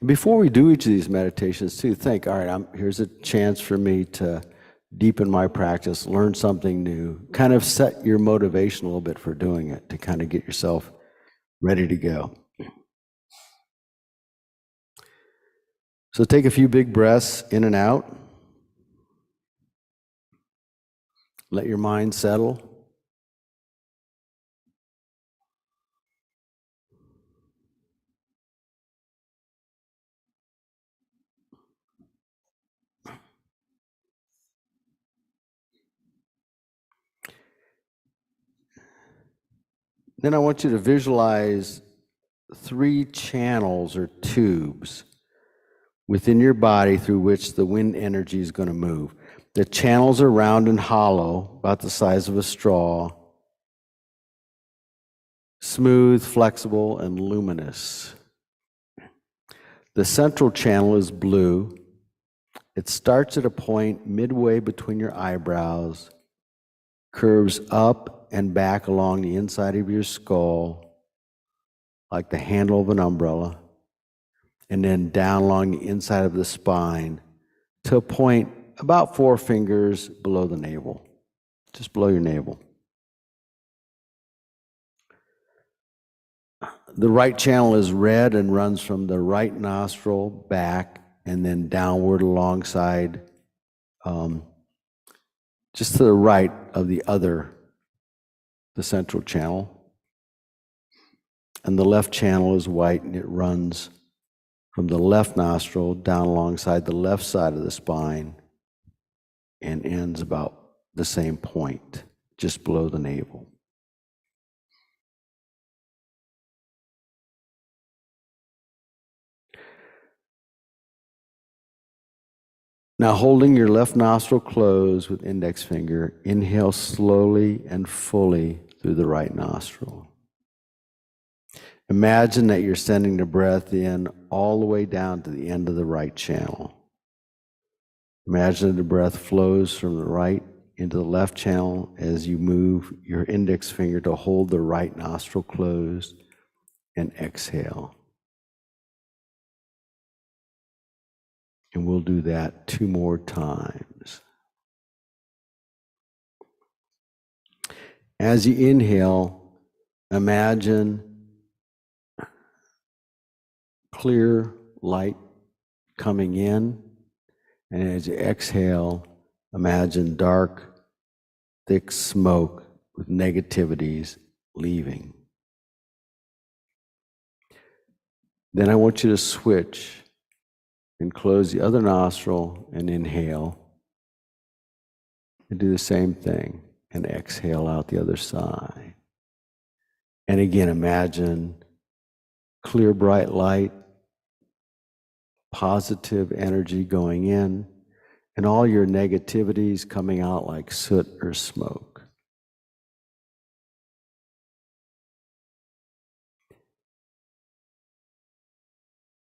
Before we do each of these meditations, too, think, all right, here's a chance for me to deepen my practice, learn something new, kind of set your motivation a little bit for doing it to kind of get yourself ready to go. So take a few big breaths in and out. Let your mind settle. Then I want you to visualize 3 channels or tubes within your body through which the wind energy is going to move. The channels are round and hollow, about the size of a straw, smooth, flexible, and luminous. The central channel is blue. It starts at a point midway between your eyebrows, curves up and back along the inside of your skull, like the handle of an umbrella, and then down along the inside of the spine to a point about 4 fingers below the navel, just below your navel. The right channel is red and runs from the right nostril back and then downward alongside, just to the right of the central channel. And the left channel is white, and it runs from the left nostril down alongside the left side of the spine and ends about the same point, just below the navel. Now, holding your left nostril closed with index finger, inhale slowly and fully through the right nostril. Imagine that you're sending the breath in all the way down to the end of the right channel. Imagine that the breath flows from the right into the left channel as you move your index finger to hold the right nostril closed and exhale. And we'll do that 2 more times. As you inhale, imagine clear light coming in, and as you exhale, imagine dark, thick smoke with negativities leaving. Then I want you to switch and close the other nostril and inhale, and do the same thing and exhale out the other side. And again, imagine clear, bright light, positive energy going in, and all your negativities coming out like soot or smoke.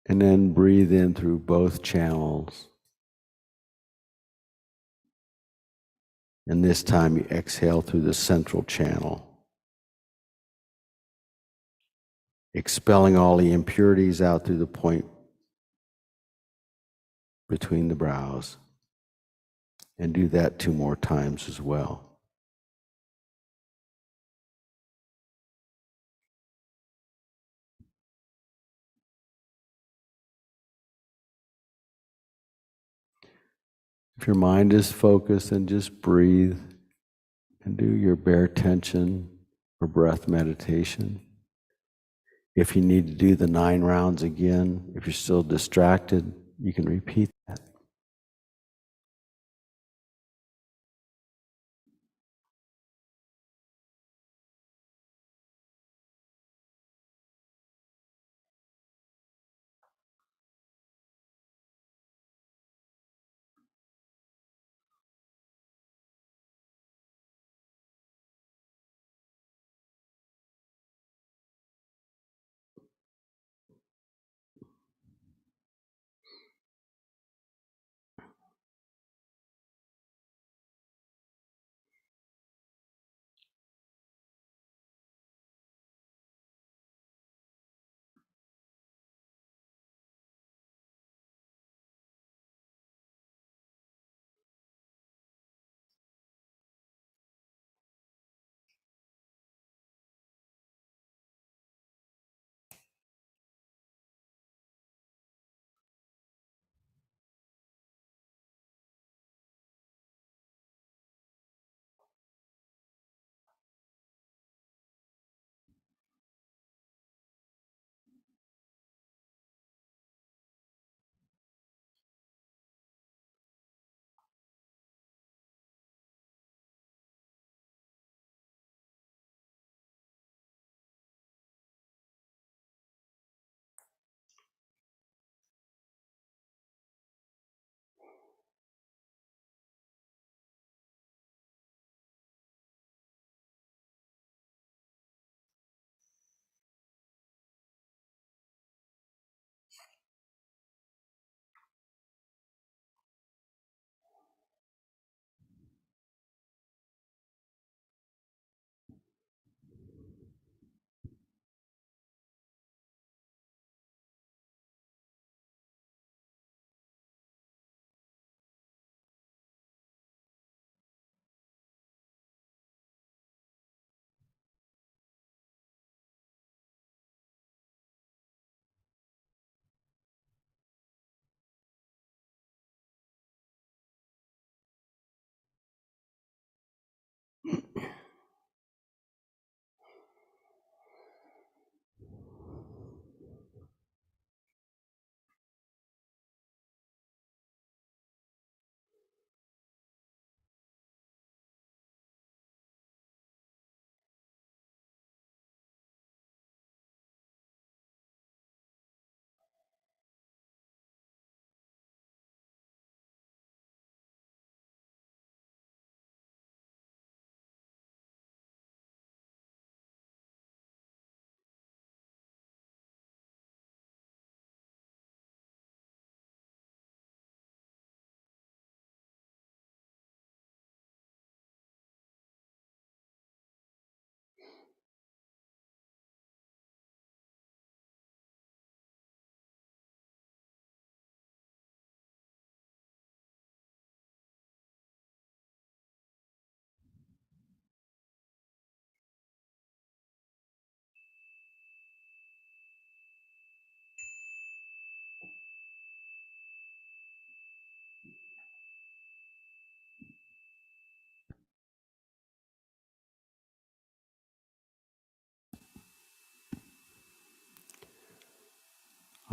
And then breathe in through both channels. And this time you exhale through the central channel, expelling all the impurities out through the point between the brows. And do that 2 more times as well. If your mind is focused, then just breathe and do your bare tension or breath meditation. If you need to do the 9 rounds again, if you're still distracted, you can repeat that.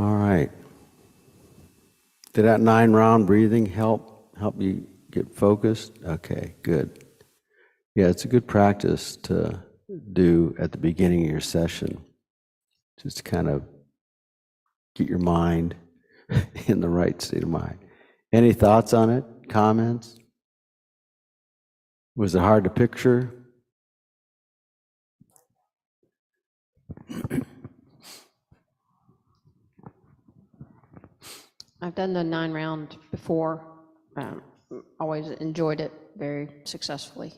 All right. Did that 9-round breathing help you get focused? Okay, good. Yeah, it's a good practice to do at the beginning of your session. Just to kind of get your mind in the right state of mind. Any thoughts on it? Comments? Was it hard to picture? I've done the 9-round before. Always enjoyed it very successfully.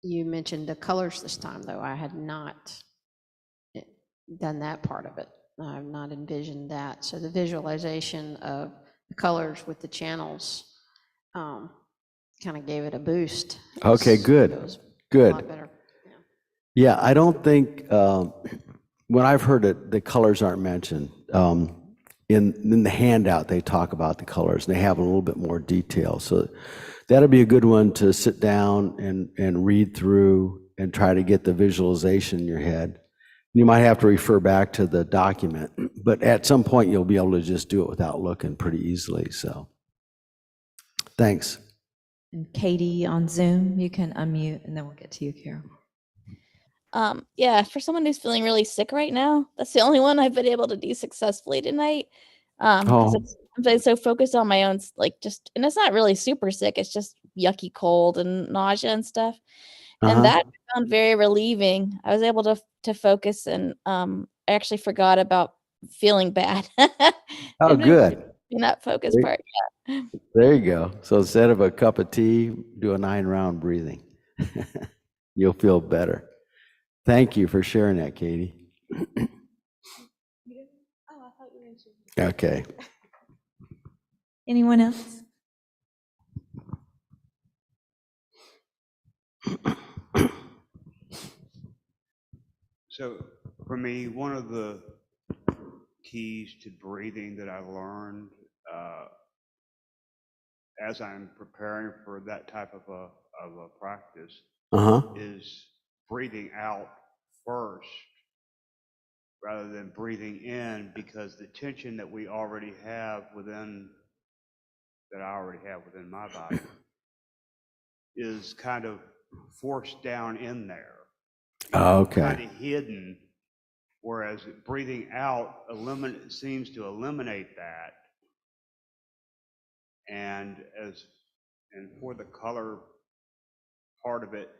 You mentioned the colors this time, though. I had not done that part of it. I've not envisioned that. So the visualization of the colors with the channels kind of gave it a boost. Okay, good. It was a Good. lot better. Yeah, I don't think, when I've heard it, the colors aren't mentioned. In the handout, they talk about the colors, and they have a little bit more detail. So that'll be a good one to sit down and read through and try to get the visualization in your head. You might have to refer back to the document, but at some point, you'll be able to just do it without looking pretty easily. So thanks. And Katie on Zoom, you can unmute, and then we'll get to you, Carol. Yeah, for someone who's feeling really sick right now, that's the only one I've been able to do successfully tonight. Because I'm been so focused on my own, and it's not really super sick. It's just yucky cold and nausea and stuff. And that I found very relieving. I was able to focus, and I actually forgot about feeling bad. Oh, good. In that focus part, yeah. There you go. So instead of a cup of tea, do a 9-round breathing. You'll feel better. Thank you for sharing that, Katie. Okay. Anyone else? So for me, one of the keys to breathing that I learned as I'm preparing for that type of a practice is breathing out first rather than breathing in, because the tension that I already have within my body is kind of forced down in there. Okay. Kind of hidden, whereas breathing out seems to eliminate that. And for the color part of it,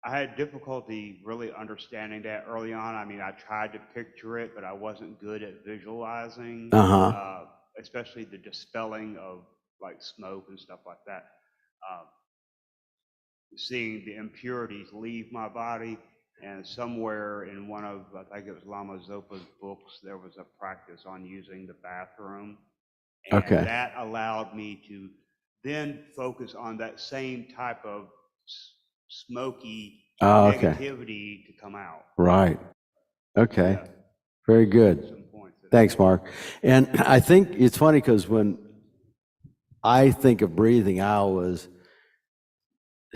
I had difficulty really understanding that early on. I mean, I tried to picture it, but I wasn't good at visualizing, especially the dispelling of like smoke and stuff like that. Seeing the impurities leave my body, and somewhere in one of, I think it was Lama Zopa's books, there was a practice on using the bathroom. And that allowed me to then focus on that same type of smoky negativity to come out. Right. Okay. Yeah. Very good. Thanks, Mark. And I think it's funny because when I think of breathing, I always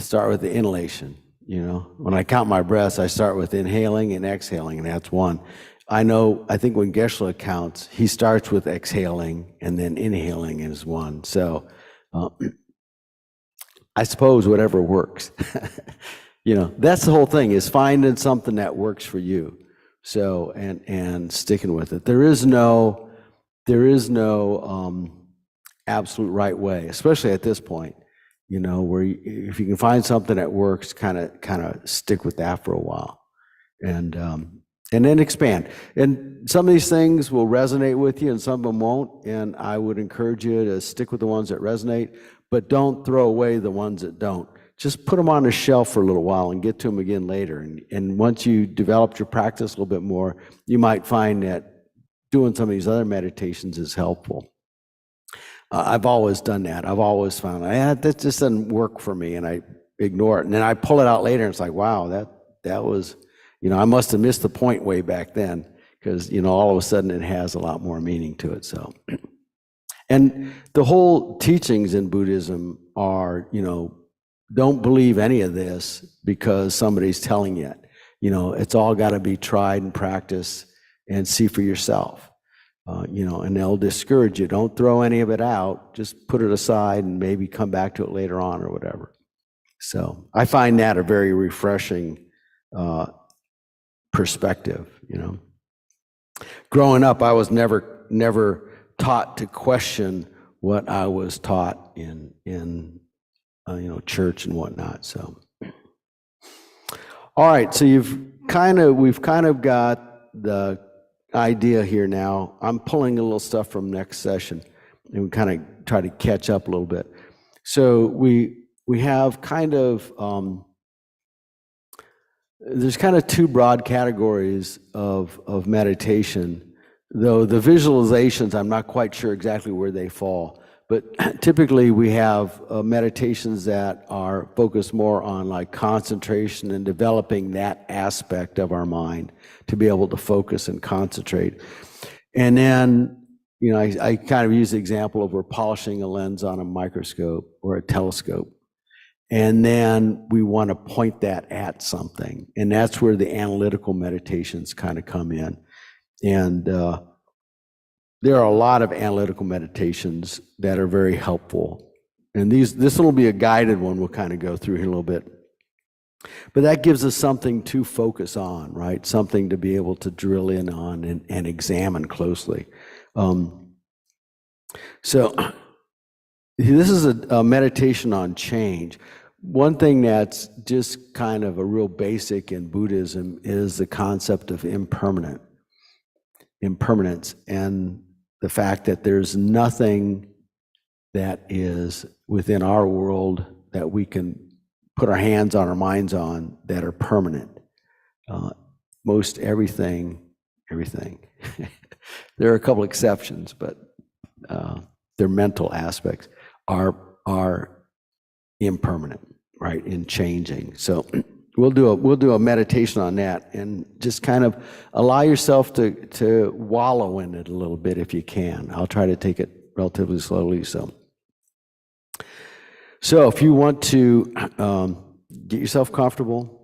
start with the inhalation. When I count my breaths, I start with inhaling and exhaling, and that's one. I think when Geshe counts, he starts with exhaling and then inhaling is one. So I suppose whatever works. That's the whole thing, is finding something that works for you. So, and sticking with it. There is no absolute right way, especially at this point, where if you can find something that works, kind of stick with that for a while, and then expand. And some of these things will resonate with you and some of them won't. And I would encourage you to stick with the ones that resonate, but don't throw away the ones that don't. Just put them on a shelf for a little while and get to them again later. And once you develop your practice a little bit more, you might find that doing some of these other meditations is helpful. I've always done that. I've always found that just doesn't work for me, and I ignore it. And then I pull it out later, and it's like, wow, that was, I must have missed the point way back then, because, all of a sudden it has a lot more meaning to it. So, and the whole teachings in Buddhism are, don't believe any of this because somebody's telling you it. It's all got to be tried and practiced. and see for yourself. And they'll discourage you. Don't throw any of it out. Just put it aside and maybe come back to it later on or whatever. So I find that a very refreshing perspective. Growing up, I was never taught to question what I was taught in church and whatnot. So, all right. So we've kind of got the idea here now. I'm pulling a little stuff from next session, and we kind of try to catch up a little bit. So we have kind of there's kind of two broad categories of meditation, though the visualizations, I'm not quite sure exactly where they fall. But typically we have meditations that are focused more on like concentration and developing that aspect of our mind to be able to focus and concentrate. And then, I kind of use the example of we're polishing a lens on a microscope or a telescope. And then we want to point that at something. And that's where the analytical meditations kind of come in. And there are a lot of analytical meditations that are very helpful. And this will be a guided one we'll kind of go through here a little bit. But that gives us something to focus on, right? Something to be able to drill in on and examine closely. So this is a meditation on change. One thing that's just kind of a real basic in Buddhism is the concept of impermanence, and the fact that there's nothing that is within our world that we can put our hands on, our minds on, that are permanent. Most everything. There are a couple exceptions, but their mental aspects are impermanent, right, in changing. So we'll do a meditation on that, and just kind of allow yourself to wallow in it a little bit if you can. I'll try to take it relatively slowly. So if you want to get yourself comfortable,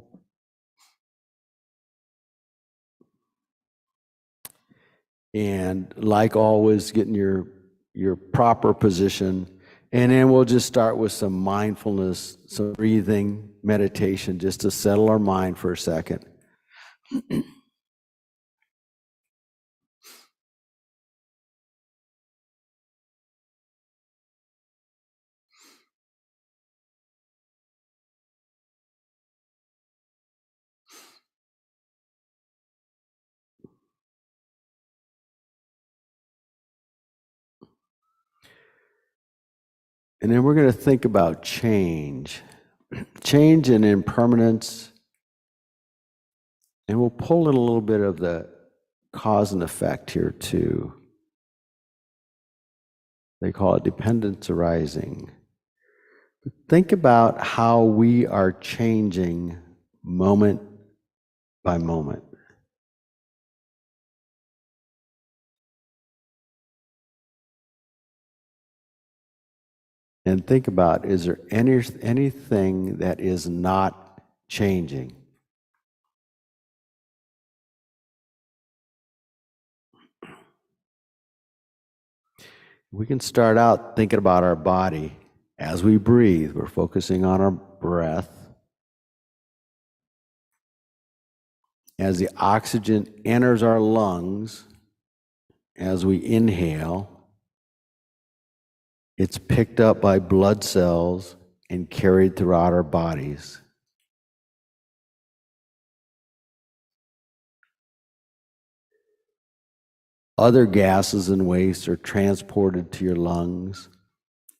and like always, get in your proper position. And then we'll just start with some mindfulness, some breathing meditation, just to settle our mind for a second. And then we're going to think about change and impermanence. And we'll pull in a little bit of the cause and effect here too. They call it dependence arising. Think about how we are changing moment by moment. And think about, is there anything that is not changing? We can start out thinking about our body. As we breathe, we're focusing on our breath. As the oxygen enters our lungs, as we inhale, it's picked up by blood cells and carried throughout our bodies. Other gases and waste are transported to your lungs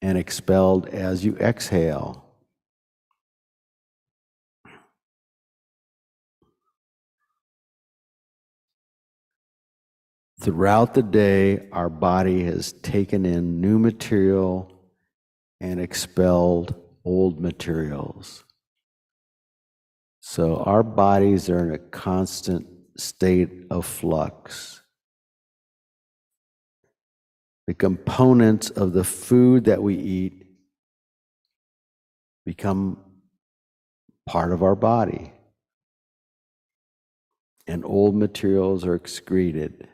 and expelled as you exhale. Throughout the day, our body has taken in new material and expelled old materials. So our bodies are in a constant state of flux. The components of the food that we eat become part of our body. and old materials are excreted.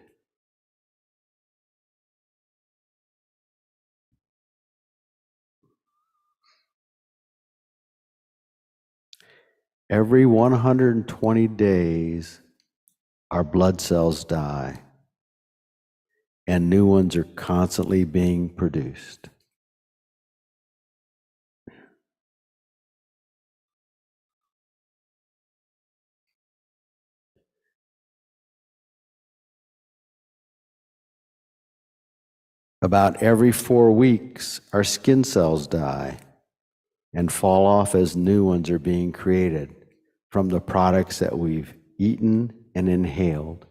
Every 120 days, our blood cells die, and new ones are constantly being produced. About every 4 weeks, our skin cells die and fall off as new ones are being created from the products that we've eaten and inhaled.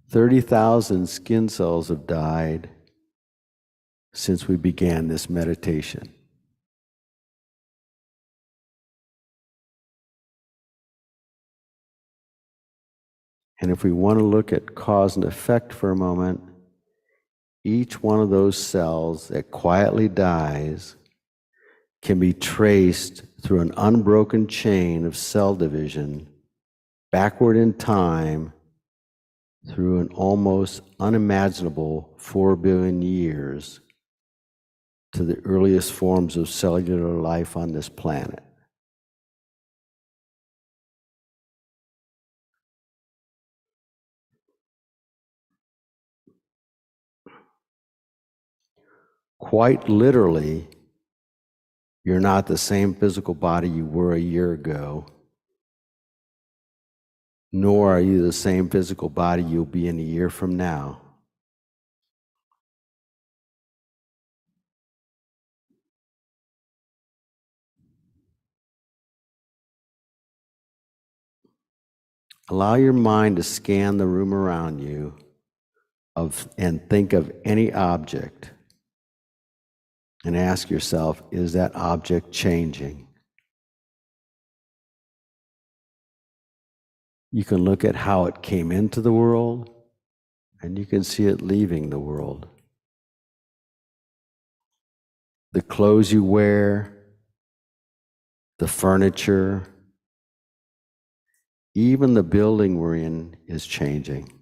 "30,000 skin cells have died since we began this meditation." And if we want to look at cause and effect for a moment, each one of those cells that quietly dies can be traced through an unbroken chain of cell division backward in time through an almost unimaginable 4 billion years to the earliest forms of cellular life on this planet. Quite literally, you're not the same physical body you were a year ago, nor are you the same physical body you'll be in a year from now. Allow your mind to scan the room around you and think of any object and ask yourself, is that object changing? You can look at how it came into the world, and you can see it leaving the world. The clothes you wear, the furniture, even the building we're in is changing.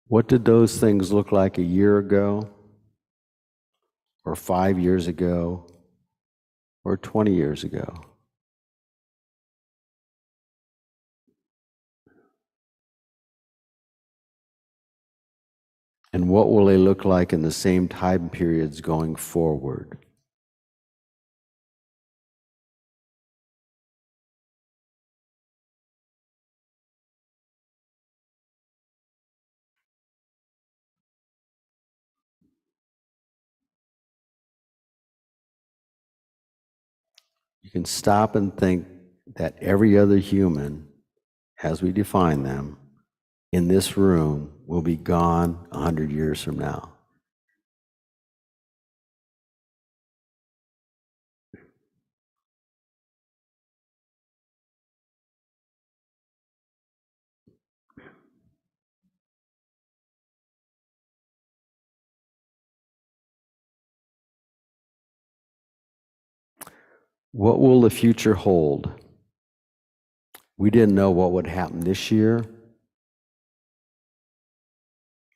What did those things look like a year ago, or 5 years ago, or 20 years ago? And what will they look like in the same time periods going forward? You can stop and think that every other human, as we define them, in this room will be gone 100 years from now. What will the future hold? We didn't know what would happen this year,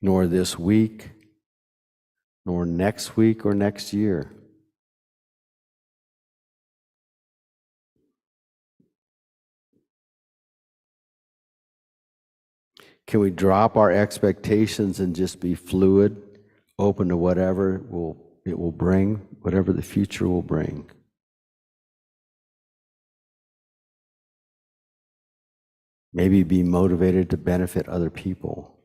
nor this week, nor next week or next year. Can we drop our expectations and just be fluid, open to whatever it will bring, whatever the future will bring? Maybe be motivated to benefit other people.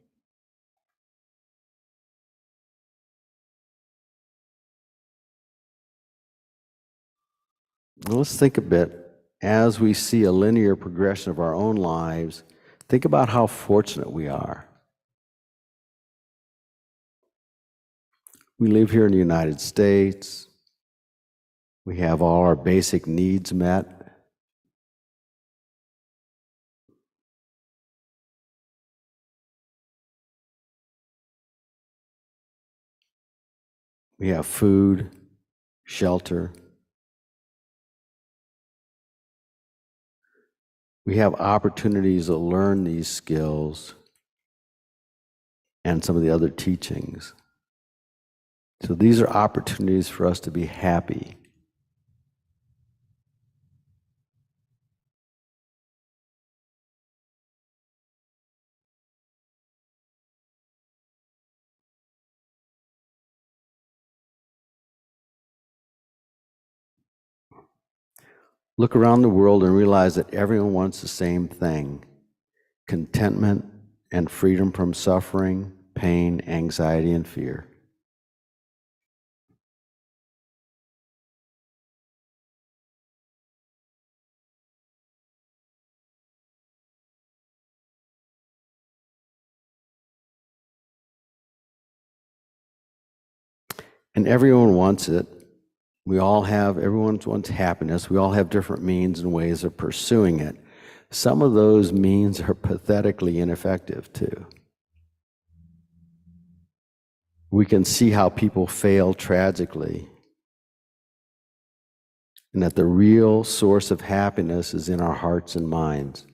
Well, let's think a bit. As we see a linear progression of our own lives, think about how fortunate we are. We live here in the United States. We have all our basic needs met. We have food, shelter. We have opportunities to learn these skills and some of the other teachings. So these are opportunities for us to be happy. Look around the world and realize that everyone wants the same thing: contentment and freedom from suffering, pain, anxiety, and fear. And everyone wants it. Everyone wants happiness. We all have different means and ways of pursuing it. Some of those means are pathetically ineffective too. We can see how people fail tragically, and that the real source of happiness is in our hearts and minds.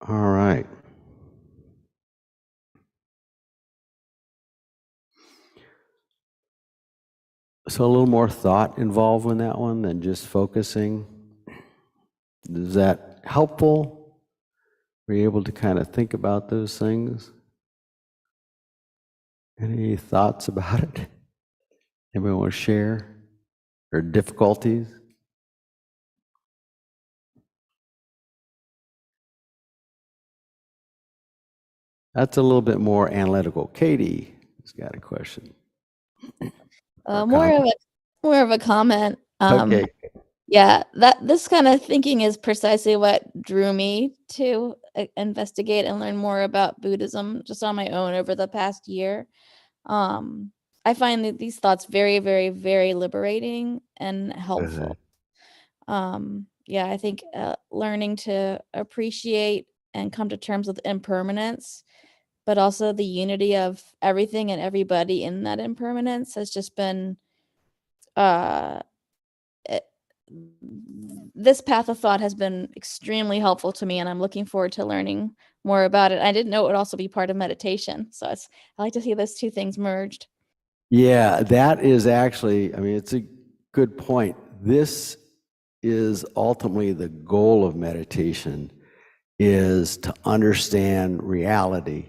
All right. So a little more thought involved in that one than just focusing. Is that helpful? Were you able to kind of think about those things? Any thoughts about it? Anybody want to share? Or difficulties? That's a little bit more analytical. Katie has got a question. Or More of a comment. Okay. Yeah, this kind of thinking is precisely what drew me to investigate and learn more about Buddhism just on my own over the past year. I find that these thoughts very, very, very liberating and helpful. Yeah, I think learning to appreciate and come to terms with impermanence, but also the unity of everything and everybody in that impermanence has just been uh it- this path of thought has been extremely helpful to me, and I'm looking forward to learning more about it. I didn't know it would also be part of meditation, so I like to see those two things merged. Yeah, that is actually, I mean, it's a good point. This is ultimately the goal of meditation, is to understand reality,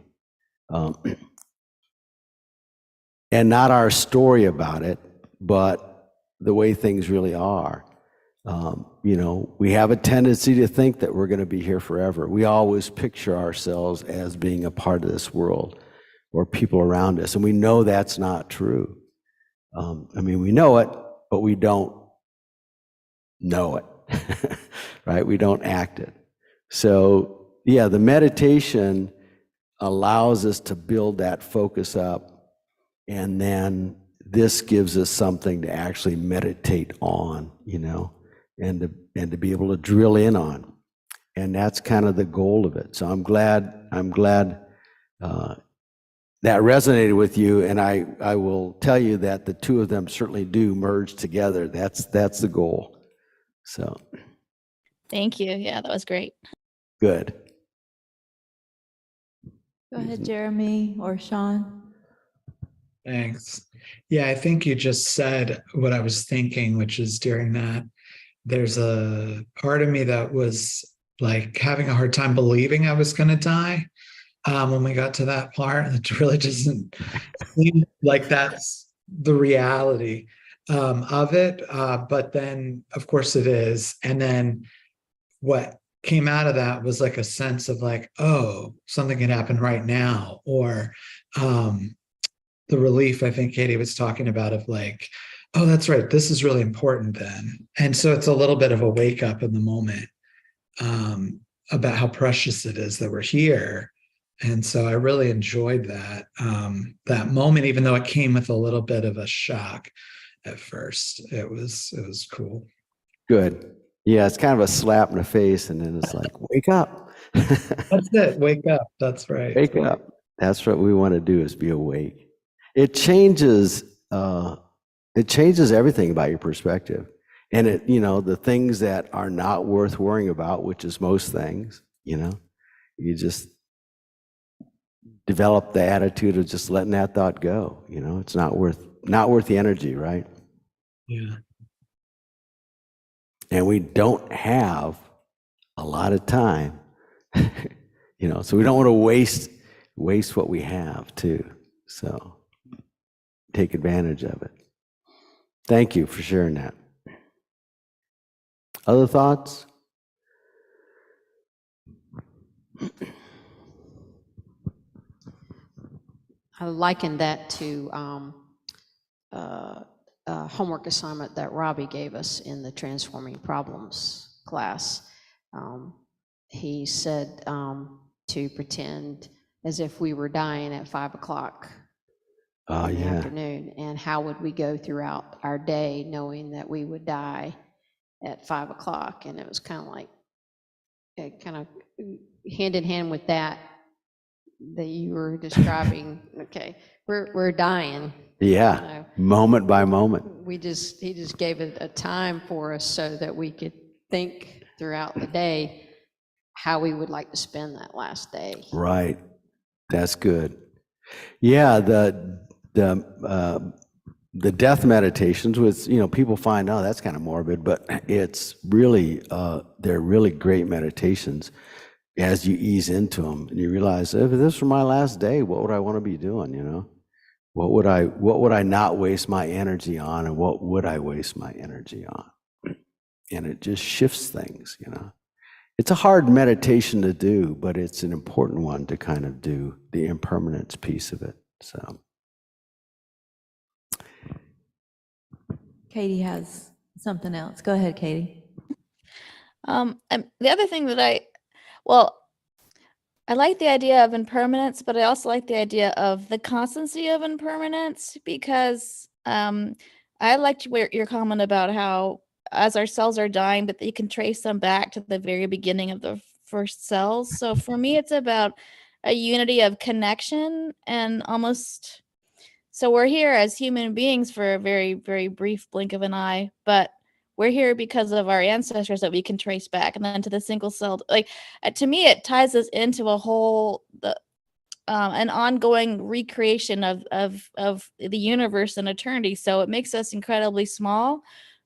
and not our story about it, but the way things really are. We have a tendency to think that we're going to be here forever. We always picture ourselves as being a part of this world or people around us, and we know that's not true. We know it, but we don't know it, right? We don't act it. So, yeah, the meditation allows us to build that focus up, and then this gives us something to actually meditate on, and to be able to drill in on. And that's kind of the goal of it. So I'm glad that resonated with you, and I will tell you that the two of them certainly do merge together. That's the goal. So Thank you. Yeah, that was great. good. Go ahead, Jeremy or Sean. Thanks. Yeah, I think you just said what I was thinking, which is during that, there's a part of me that was like having a hard time believing I was going to die. When we got to that part, it really doesn't seem like that's the reality of it. But then, of course, it is. And then what came out of that was like a sense of like, oh, something can happen right now, or the relief I think Katie was talking about of like, oh, that's right, this is really important then. And so it's a little bit of a wake up in the moment about how precious it is that we're here. And so I really enjoyed that moment, even though it came with a little bit of a shock at first. It was cool. Good. Yeah, it's kind of a slap in the face, and then it's like, wake up. That's it. Wake up. That's right. Wake up. That's what we want to do, is be awake. It changes everything about your perspective. And it, the things that are not worth worrying about, which is most things, you just develop the attitude of just letting that thought go. It's not worth the energy, right? Yeah. And we don't have a lot of time, so we don't want to waste what we have too. So take advantage of it. Thank you for sharing that. Other thoughts? I likened that to a homework assignment that Robbie gave us in the Transforming Problems class. He said to pretend as if we were dying at 5 o'clock in the afternoon, and how would we go throughout our day knowing that we would die at 5 o'clock. And it was kind of like, kind of hand in hand with that you were describing. Okay, we're dying. Yeah, moment by moment. He just gave it a time for us so that we could think throughout the day how we would like to spend that last day. Right, that's good. Yeah, the death meditations with, people find, oh, that's kind of morbid, but it's really, they're really great meditations as you ease into them and you realize, if this were my last day, what would I want to be doing? What would I not waste my energy on, and what would I waste my energy on? And it just shifts things, It's a hard meditation to do, but it's an important one to kind of do, the impermanence piece of it. So Katie has something else. Go ahead, Katie. And the other thing that I like the idea of impermanence, but I also like the idea of the constancy of impermanence, because I liked your comment about how as our cells are dying, but you can trace them back to the very beginning of the first cells. So for me, it's about a unity of connection, and almost, so we're here as human beings for a very, very brief blink of an eye, but we're here because of our ancestors that we can trace back, and then to the single celled, to me, it ties us into a whole, an ongoing recreation of the universe and eternity. So it makes us incredibly small,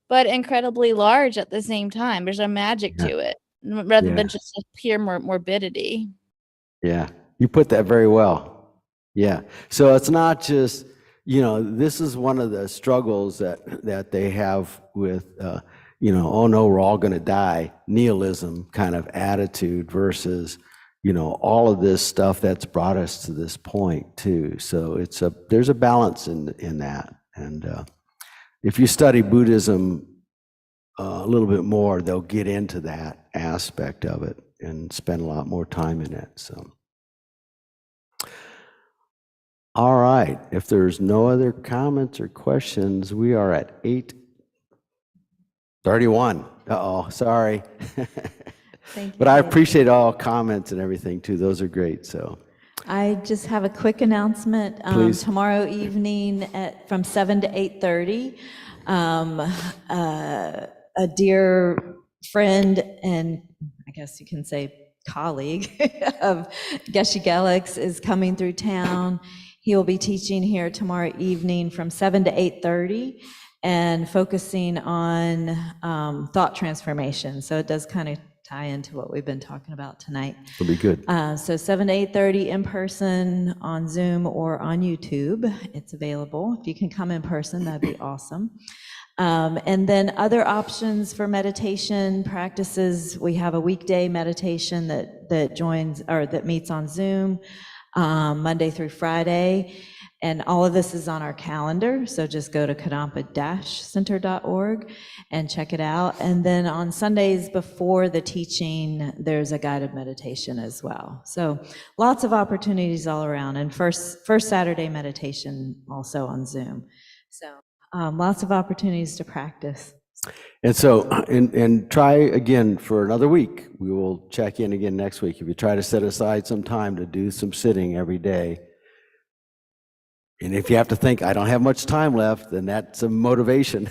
but incredibly large at the same time. There's a magic to it, rather than just a pure morbidity. Yeah, you put that very well. Yeah, so it's not just, this is one of the struggles that they have with, oh no, we're all going to die, nihilism kind of attitude versus, all of this stuff that's brought us to this point too. So there's a balance in that. And if you study Buddhism a little bit more, they'll get into that aspect of it and spend a lot more time in it. So. All right, if there's no other comments or questions, we are at 8:31. Uh-oh, sorry. Thank you. But I appreciate all comments and everything too. Those are great, so. I just have a quick announcement. Please. Tomorrow evening from 7 to 8:30, a dear friend, and I guess you can say colleague of Geshe Gelix is coming through town. He will be teaching here tomorrow evening from 7 to 8:30 and focusing on thought transformation. So it does kind of tie into what we've been talking about tonight. It'll be good. So 7 to 8:30 in person on Zoom or on YouTube. It's available. If you can come in person, that'd be awesome. And then other options for meditation practices, we have a weekday meditation that joins or that meets on Zoom Monday through Friday. And all of this is on our calendar, so just go to kadampa-center.org and check it out. And then on Sundays before the teaching, there's a guided meditation as well. So lots of opportunities all around, and first Saturday meditation also on Zoom. So lots of opportunities to practice. And so, and try again for another week. We will check in again next week. If you try to set aside some time to do some sitting every day, and if you have to think, I don't have much time left, then that's a motivation,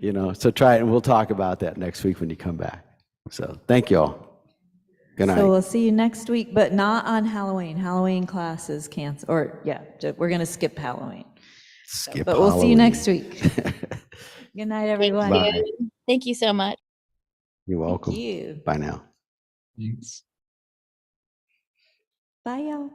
so try it, and we'll talk about that next week when you come back. So thank you all. Good night. So we'll see you next week, but not on Halloween. Halloween class is canceled, we're going to skip Halloween. But we'll see you next week. Good night, everyone. Bye. Thank you so much. You're welcome. Thank you. Bye now. Thanks. Bye, y'all.